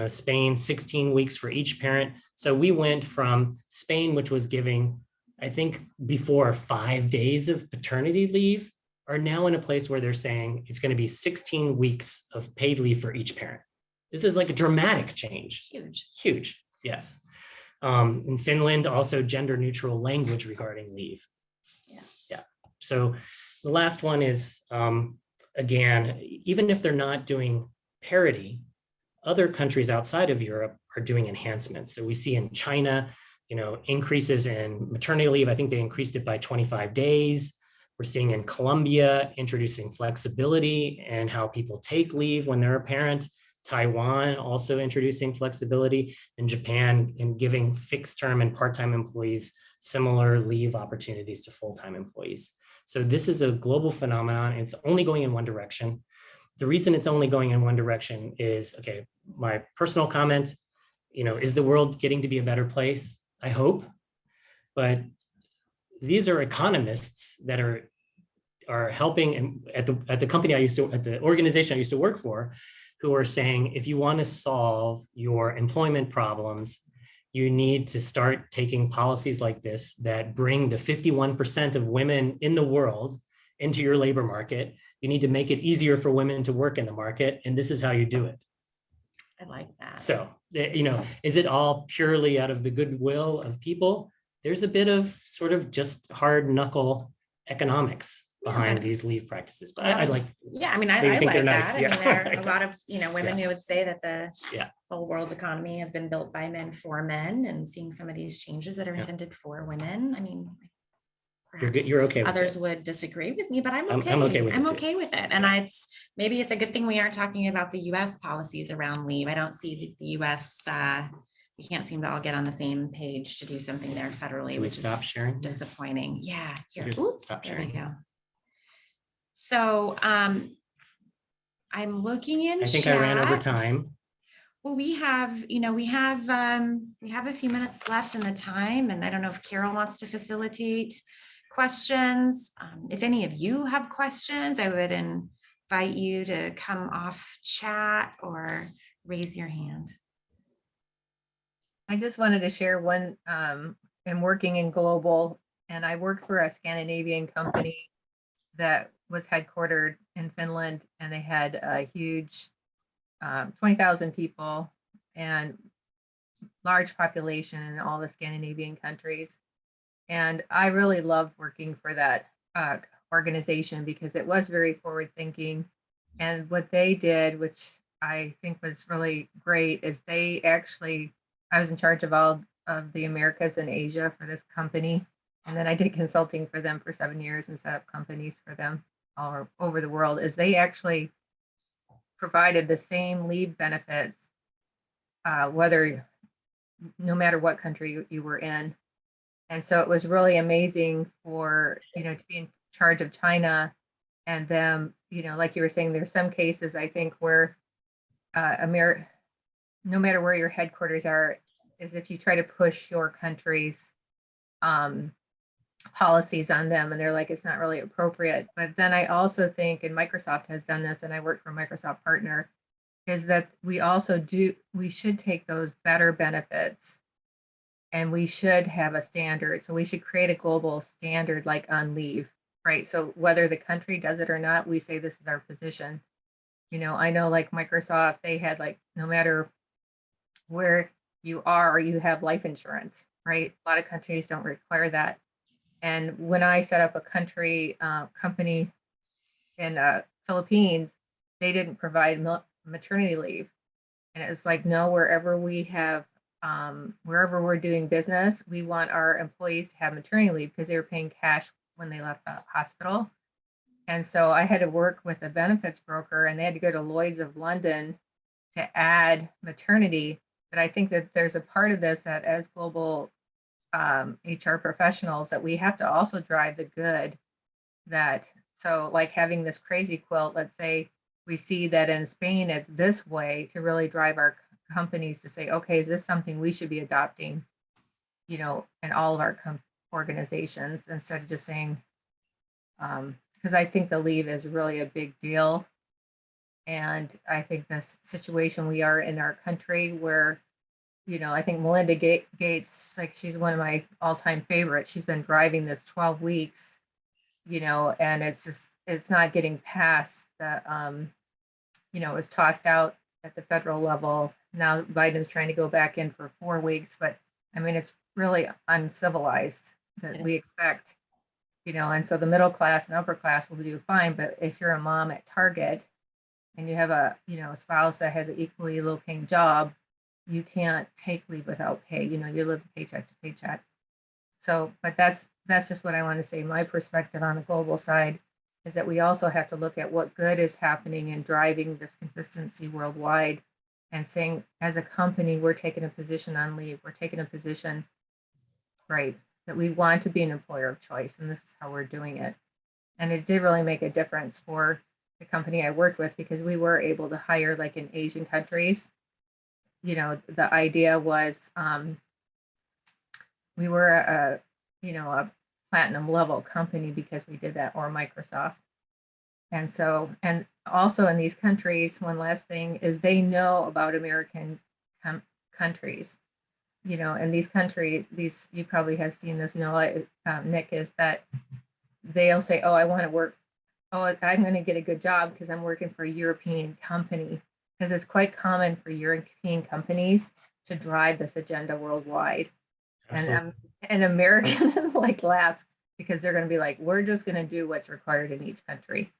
Spain, 16 weeks for each parent. So we went from Spain, which was giving, I think before 5 days of paternity leave, are now in a place where they're saying it's going to be 16 weeks of paid leave for each parent. This is like a dramatic change. Huge. Yes. In Finland, also gender neutral language regarding leave. Yeah. So the last one is, again, even if they're not doing parity, other countries outside of Europe are doing enhancements. So we see in China, increases in maternity leave. I think they increased it by 25 days. We're seeing in Colombia introducing flexibility and how people take leave when they're a parent. Taiwan also introducing flexibility, and Japan in giving fixed term and part-time employees similar leave opportunities to full-time employees. So this is a global phenomenon. It's only going in one direction. The reason it's only going in one direction is, okay, my personal comment, is the world getting to be a better place? I hope, but these are economists that are helping, and at the organization I used to work for, who are saying, if you want to solve your employment problems, you need to start taking policies like this that bring the 51% of women in the world into your labor market. You need to make it easier for women to work in the market, and this is how you do it. I like that. So, is it all purely out of the goodwill of people? There's a bit of sort of just hard knuckle economics behind these leave practices. But I like. Yeah, I mean, I like that. Nice. I mean, there are a lot of women who would say that the Yeah. whole world's economy has been built by men for men, and seeing some of these changes that are intended for women. I mean, you're good. You're okay. Others would disagree with me, but I'm okay. I'm okay with I'm it okay with it. And maybe it's a good thing we aren't talking about the U.S. policies around leave. I don't see the U.S. We can't seem to all get on the same page to do something there federally, Can we which stop is sharing? Disappointing. Yeah. Here. Oops, stop sharing. There we go. So I'm looking in. I think chat. I ran over time. Well, we have a few minutes left in the time, and I don't know if Carol wants to facilitate questions. If any of you have questions, I would invite you to come off chat or raise your hand. I just wanted to share one. I'm working in global, and I work for a Scandinavian company that was headquartered in Finland, and they had a huge 20,000 people and large population in all the Scandinavian countries. And I really loved working for that organization because it was very forward thinking. And what they did, which I think was really great, is I was in charge of all of the Americas and Asia for this company. And then I did consulting for them for 7 years and set up companies for them all over the world, is they actually provided the same leave benefits, no matter what country you were in. And so it was really amazing to be in charge of China and them, like you were saying, there's some cases I think where no matter where your headquarters are, is if you try to push your country's policies on them and they're like, it's not really appropriate. But then I also think, and Microsoft has done this, and I work for Microsoft Partner, is that we should take those better benefits and we should have a standard. So we should create a global standard like on leave, right? So whether the country does it or not, we say this is our position. I know like Microsoft, they had like, no matter where you are, you have life insurance, right? A lot of countries don't require that. And when I set up a company in Philippines, they didn't provide maternity leave. And it's like, no, wherever we're doing business, we want our employees to have maternity leave because they were paying cash when they left the hospital. And so I had to work with a benefits broker, and they had to go to Lloyd's of London to add maternity. But I think that there's a part of this that as global HR professionals that we have to also drive the good so like having this crazy quilt, let's say we see that in Spain it's this way, to really drive our companies to say, okay, is this something we should be adopting, in all of our organizations, instead of just saying, because I think the leave is really a big deal. And I think the situation we are in our country where, I think Melinda Gates, like she's one of my all-time favorites. She's been driving this 12 weeks, and it's not getting past the, it was tossed out at the federal level. Now Biden's trying to go back in for 4 weeks, but I mean, it's really uncivilized that we expect, and so the middle class and upper class will do fine. But if you're a mom at Target and you have a spouse that has an equally low paying job, you can't take leave without pay. You live paycheck to paycheck. So, but that's just what I want to say. My perspective on the global side is that we also have to look at what good is happening and driving this consistency worldwide, and saying, as a company, we're taking a position on leave. We're taking a position, right, that we want to be an employer of choice, and this is how we're doing it. And it did really make a difference for the company I worked with, because we were able to hire, like in Asian countries. The idea was we were a platinum level company because we did that, or Microsoft. And so, and also in these countries, one last thing is they know about American countries, and these countries, you probably have seen this, Noah, Nick, is that they'll say, oh, I want to work, oh, I'm going to get a good job because I'm working for a European company, because it's quite common for European companies to drive this agenda worldwide. Absolutely. And Americans like last, because they're going to be like, we're just going to do what's required in each country.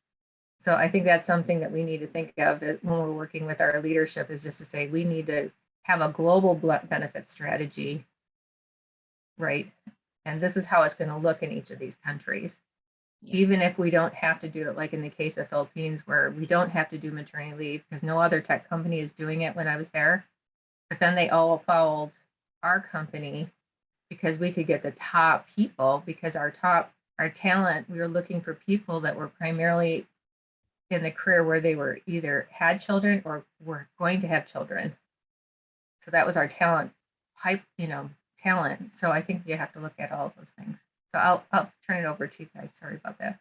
So I think that's something that we need to think of when we're working with our leadership, is just to say we need to have a global benefit strategy, right? And this is how it's going to look in each of these countries. Yeah. Even if we don't have to do it, like in the case of Philippines, where we don't have to do maternity leave because no other tech company is doing it when I was there. But then they all followed our company because we could get the top people, because our talent, we were looking for people that were primarily in the career where they were either had children or were going to have children. So that was our talent talent. So I think you have to look at all of those things. So I'll turn it over to you guys. Sorry about that.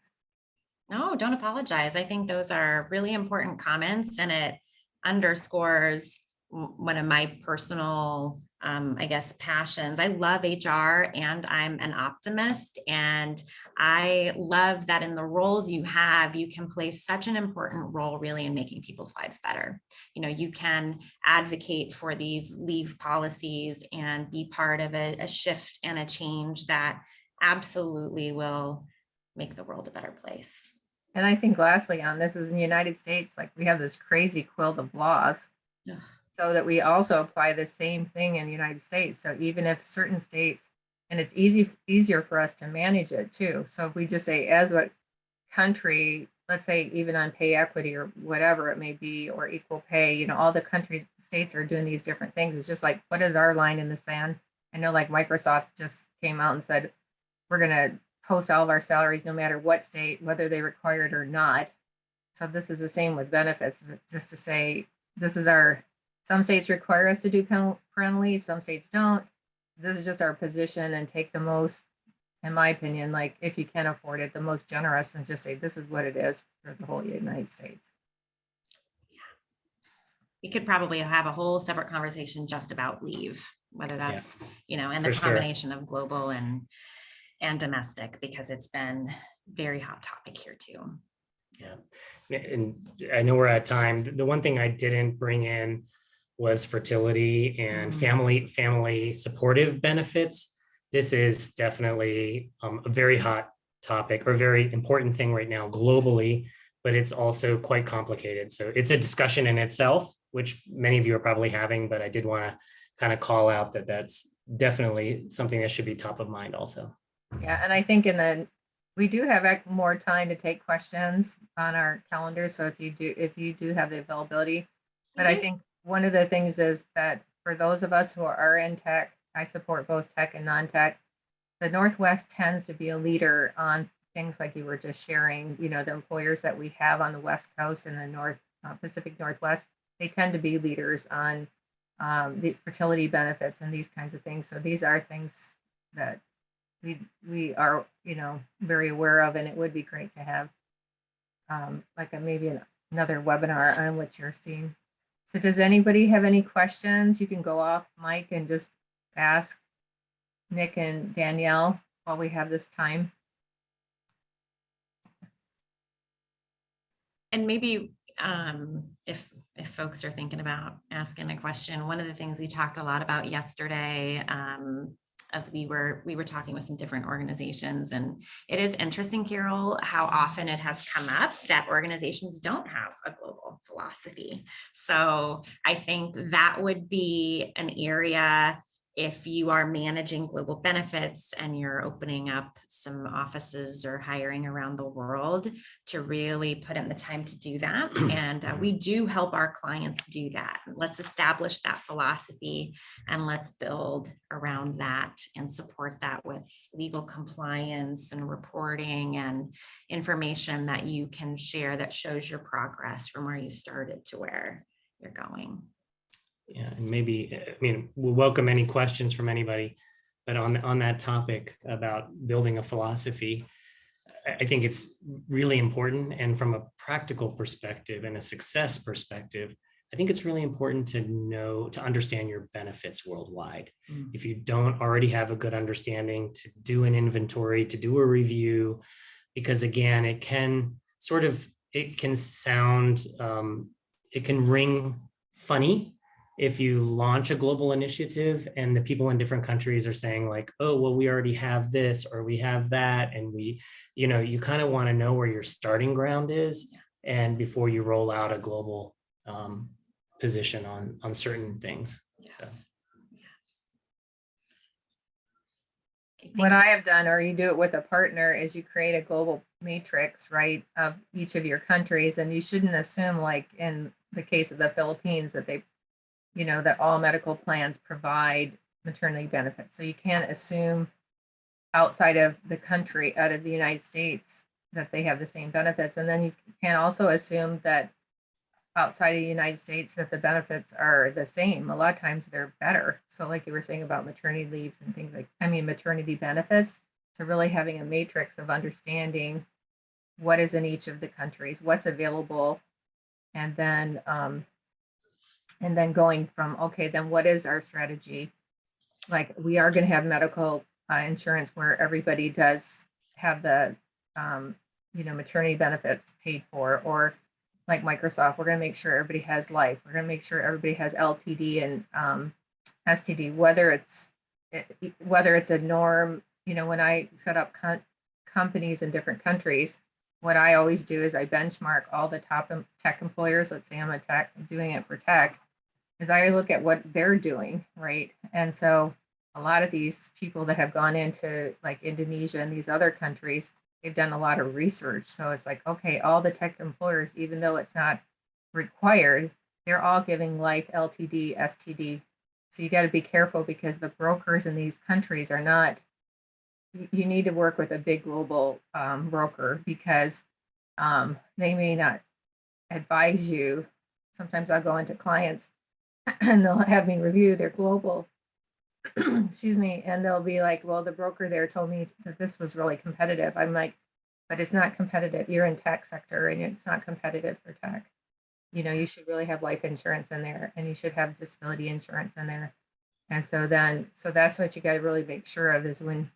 No, don't apologize. I think those are really important comments, and it underscores one of my personal, I guess, passions. I love HR and I'm an optimist. And I love that in the roles you have, you can play such an important role really in making people's lives better. You can advocate for these leave policies and be part of a shift and a change that absolutely will make the world a better place. And I think lastly on this is, in the United States, like we have this crazy quilt of laws. Yeah. So that we also apply the same thing in the United States. So even if certain states, and it's easier for us to manage it too. So if we just say, as a country, let's say even on pay equity or whatever it may be, or equal pay, all the states are doing these different things. It's just like, what is our line in the sand? I know like Microsoft just came out and said, we're going to post all of our salaries, no matter what state, whether they require it or not. So this is the same with benefits, just to say, this is some states require us to do parental leave, some states don't. This is just our position, and take the most, in my opinion, like if you can afford it, the most generous, and just say, this is what it is for the whole United States. Yeah. We could probably have a whole separate conversation just about leave, whether that's, and the combination of global and domestic, because it's been very hot topic here too. Yeah. And I know we're at time. The one thing I didn't bring in was fertility and family supportive benefits. This is definitely a very hot topic, or very important thing right now globally, but it's also quite complicated. So it's a discussion in itself, which many of you are probably having, but I did want to kind of call out that that's definitely something that should be top of mind also. Yeah, and I think we do have more time to take questions on our calendar. So if you do have the availability, but I think one of the things is that for those of us who are in tech, I support both tech and non-tech. The Northwest tends to be a leader on things like you were just sharing, the employers that we have on the West Coast and the Pacific Northwest, they tend to be leaders on the fertility benefits and these kinds of things. So these are things that we are, very aware of, and it would be great to have maybe another webinar on what you're seeing. So does anybody have any questions? You can go off mic and just ask Nick and Danielle while we have this time. And maybe if folks are thinking about asking a question, one of the things we talked a lot about yesterday, as we were talking with some different organizations, and it is interesting, Carol, how often it has come up that organizations don't have a global philosophy. So I think that would be an area, if you are managing global benefits and you're opening up some offices or hiring around the world, to really put in the time to do that. And we do help our clients do that. Let's establish that philosophy and let's build around that and support that with legal compliance and reporting and information that you can share that shows your progress from where you started to where you're going. Yeah, and maybe, I mean, we'll welcome any questions from anybody, but on that topic about building a philosophy, I think it's really important. And from a practical perspective and a success perspective, I think it's really important to understand your benefits worldwide. If you don't already have a good understanding, to do an inventory, to do a review, because again, it can sound, it can ring funny if you launch a global initiative and the people in different countries are saying like, oh, well, we already have this or we have that. And you kind of want to know where your starting ground is. And before you roll out a global position on certain things. Yes. So. Yes. What I have done, or you do it with a partner, is you create a global matrix, right, of each of your countries. And you shouldn't assume, like in the case of the Philippines, that that all medical plans provide maternity benefits. So you can't assume outside of the country, out of the United States, that they have the same benefits. And then you can't also assume that outside of the United States that the benefits are the same. A lot of times they're better. So like you were saying about maternity leaves and things maternity benefits. So really having a matrix of understanding what is in each of the countries, what's available, and then going from, okay, then what is our strategy? Like we are going to have medical insurance where everybody does have the, maternity benefits paid for, or like Microsoft, we're going to make sure everybody has life. We're going to make sure everybody has LTD and STD, whether it's a norm. When I set up companies in different countries, what I always do is I benchmark all the top tech employers. Let's say I'm doing it for tech, is I look at what they're doing, right? And so a lot of these people that have gone into like Indonesia and these other countries, they've done a lot of research. So it's like, okay, all the tech employers, even though it's not required, they're all giving life, LTD, STD. So you got to be careful, because the brokers in these countries are not, you need to work with a big global broker, because they may not advise you. Sometimes I'll go into clients and they'll have me review their global, excuse me, and they'll be like, well, the broker there told me that this was really competitive. I'm like, but it's not competitive. You're in tech sector and it's not competitive for tech. You should really have life insurance in there, and you should have disability insurance in there. And so that's what you got to really make sure of, is when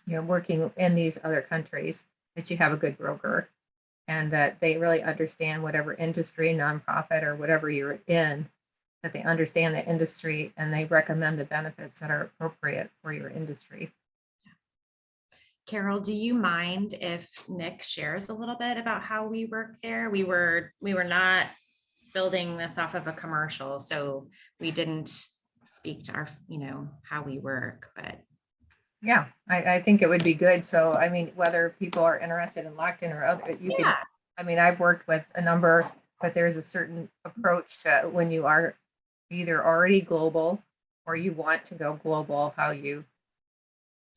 you're working in these other countries, that you have a good broker and that they really understand whatever industry, nonprofit, or whatever you're in, that they understand the industry and they recommend the benefits that are appropriate for your industry. Carol, do you mind if Nick shares a little bit about how we work there? We were not building this off of a commercial, so we didn't speak to our, how we work, but. Yeah, I think it would be good. So, whether people are interested in Lockton or other, I've worked with a number, but there's a certain approach to when you are either already global or you want to go global,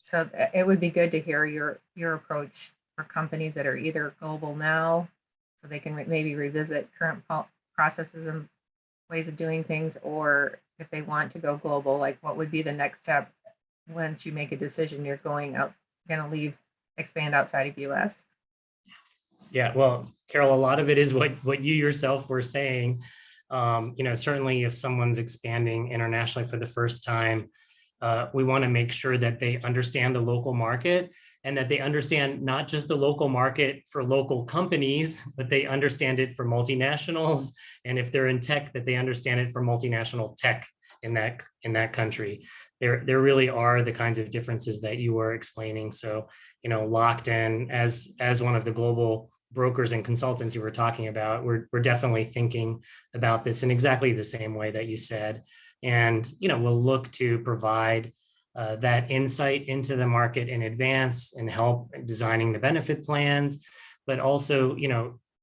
so it would be good to hear your approach for companies that are either global now, so they can maybe revisit current processes and ways of doing things, or if they want to go global, like what would be the next step once you make a decision you're going to expand outside of US. Yeah, well, Carol, a lot of it is what you yourself were saying. Certainly if someone's expanding internationally for the first time, we want to make sure that they understand the local market and that they understand not just the local market for local companies, but they understand it for multinationals. And if they're in tech, that they understand it for multinational tech in that country. There really are the kinds of differences that you were explaining. So, Lockton as one of the global brokers and consultants you were talking about, we're definitely thinking about this in exactly the same way that you said. And, we'll look to provide that insight into the market in advance and help designing the benefit plans, but also,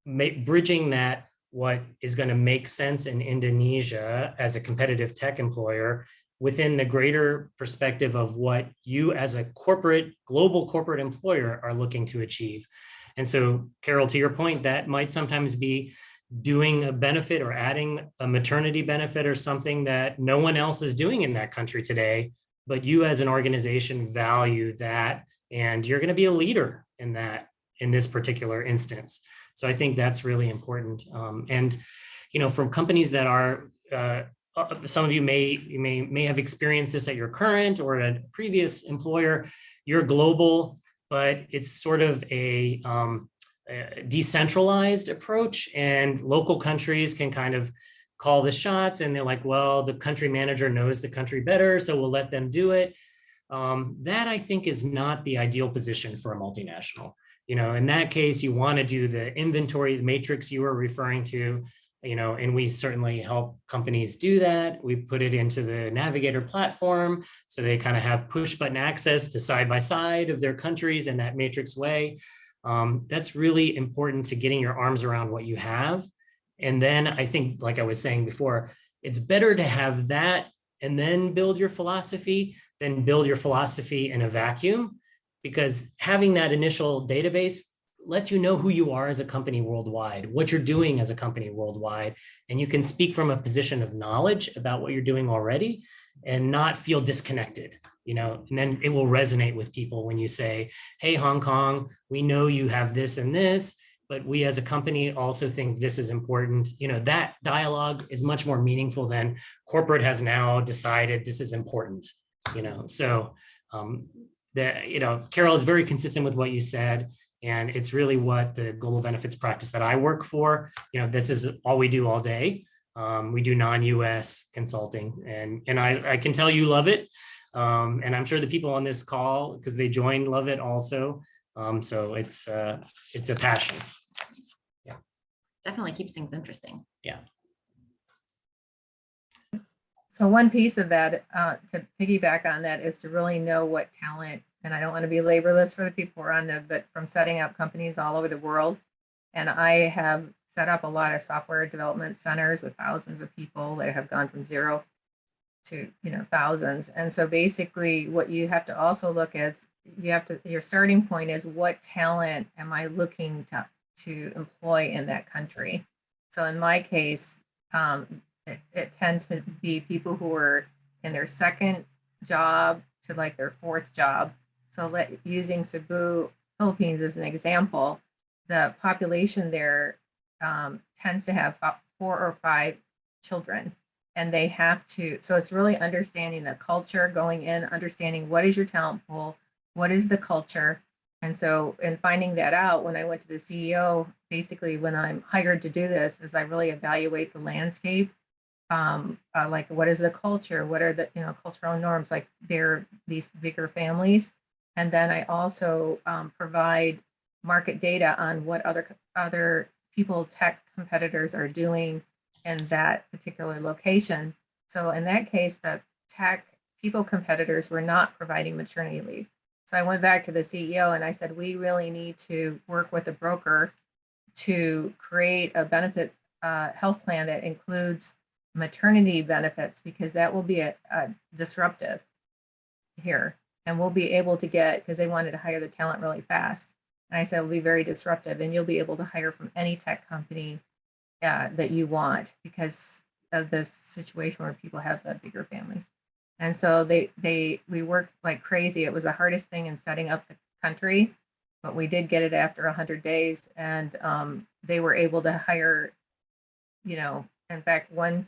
bridging that what is going to make sense in Indonesia as a competitive tech employer within the greater perspective of what you as a global corporate employer are looking to achieve. And so, Carol, to your point, that might sometimes be doing a benefit or adding a maternity benefit or something that no one else is doing in that country today, but you as an organization value that, and you're going to be a leader in that, in this particular instance. So I think that's really important. And, from companies that are, some of you may have experienced this at your current or at a previous employer, you're global, but it's sort of a decentralized approach, and local countries can kind of call the shots, and they're like, well, the country manager knows the country better, so we'll let them do it. That I think is not the ideal position for a multinational. In that case, you want to do the inventory matrix you were referring to, and we certainly help companies do that. We put it into the Navigator platform, so they kind of have push button access to side by side of their countries in that matrix way. That's really important to getting your arms around what you have. And then I think, like I was saying before, it's better to have that and then build your philosophy than build your philosophy in a vacuum, because having that initial database lets you know who you are as a company worldwide, what you're doing as a company worldwide, and you can speak from a position of knowledge about what you're doing already and not feel disconnected, and then it will resonate with people when you say, hey, Hong Kong, we know you have this and this, but we as a company also think this is important. That dialogue is much more meaningful than corporate has now decided this is important, so Carol is very consistent with what you said. And it's really what the global benefits practice that I work for, this is all we do all day. We do non-US consulting, and I can tell you love it. And I'm sure the people on this call, because they joined, love it also. So it's a passion. Yeah. Definitely keeps things interesting. Yeah. So one piece of that, to piggyback on that, is to really know what talent, and I don't want to be laborless for the people who are on there, but from setting up companies all over the world. And I have set up a lot of software development centers with thousands of people that have gone from zero to, thousands. And so basically what you have to also look as, your starting point is, what talent am I looking to employ in that country? So in my case, it tends to be people who are in their second job to like their fourth job. So using Cebu, Philippines as an example, the population there tends to have 4 or 5 children, and they have to, so it's really understanding the culture going in, understanding what is your talent pool, what is the culture. And so in finding that out, when I went to the CEO, basically when I'm hired to do this, is I really evaluate the landscape. Like, what is the culture? What are the cultural norms? Like, they're these bigger families. And then I also provide market data on what other tech competitors are doing in that particular location. So in that case, the tech people competitors were not providing maternity leave. So I went back to the CEO and I said, we really need to work with a broker to create a benefits health plan that includes maternity benefits, because that will be a disruptive here. And we'll be able to get, because they wanted to hire the talent really fast. And I said, it'll be very disruptive, and you'll be able to hire from any tech company that you want, because of this situation where people have the bigger families. And so we worked like crazy. It was the hardest thing in setting up the country, but we did get it after 100 days, and they were able to hire, in fact, one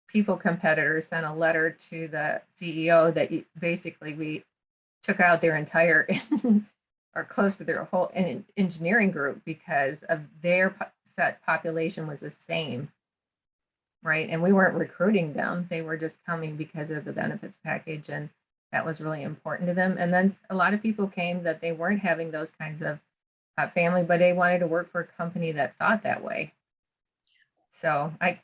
people competitor sent a letter to the CEO that basically we took out their entire or close to their whole engineering group because of their set population was the same, right? And we weren't recruiting them. They were just coming because of the benefits package, and that was really important to them. And then a lot of people came that they weren't having those kinds of family, but they wanted to work for a company that thought that way. So I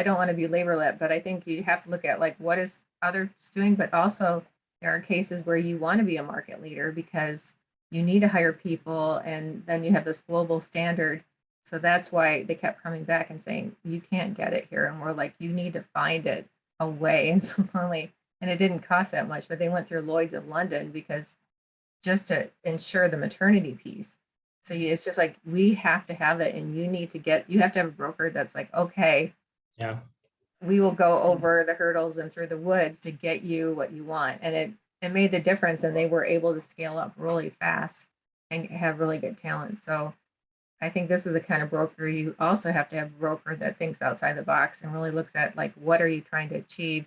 don't want to be labor-led, but I think you have to look at like what is others doing, but also there are cases where you want to be a market leader because you need to hire people, and then you have this global standard. So that's why they kept coming back and saying, you can't get it here. And we're like, you need to find it a way. And so finally, and it didn't cost that much, but they went through Lloyd's of London because just to ensure the maternity piece. So it's just like, we have to have it, and you have to have a broker that's like, okay, Yeah. we will go over the hurdles and through the woods to get you what you want. And it made the difference, and they were able to scale up really fast and have really good talent. So I think this is the kind of broker you also have to have a broker that thinks outside the box and really looks at like, what are you trying to achieve?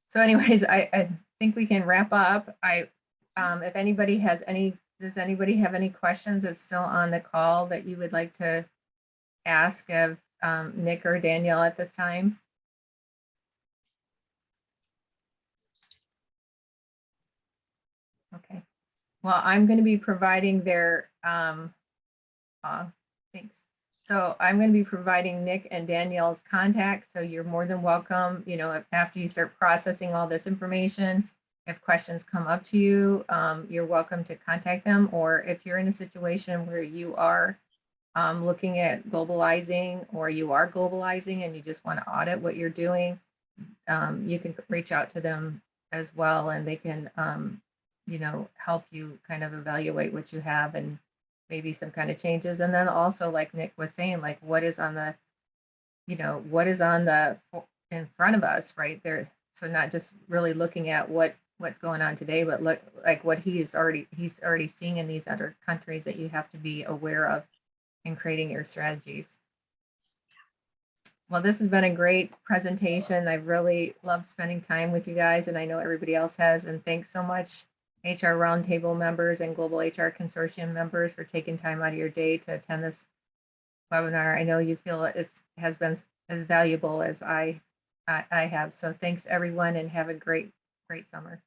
So anyways, I think we can wrap up. If anybody does anybody have any questions that's still on the call that you would like to ask of Nick or Danielle at this time? Okay. Well, I'm going to be providing their, thanks. So I'm going to be providing Nick and Danielle's contact. So you're more than welcome, after you start processing all this information, if questions come up to you, you're welcome to contact them. Or if you're in a situation where you are looking at globalizing, or you are globalizing and you just want to audit what you're doing, you can reach out to them as well, and they can help you kind of evaluate what you have and maybe some kind of changes. And then also, like Nick was saying, like what is on the in front of us right there. So not just really looking at what's going on today, but look like what he's already seeing in these other countries that you have to be aware of in creating your strategies. Well, this has been a great presentation. I've really loved spending time with you guys, and I know everybody else has. And thanks so much, HR Roundtable members and Global HR Consortium members, for taking time out of your day to attend this webinar. I know you feel it has been as valuable as I have. So thanks everyone, and have a great summer.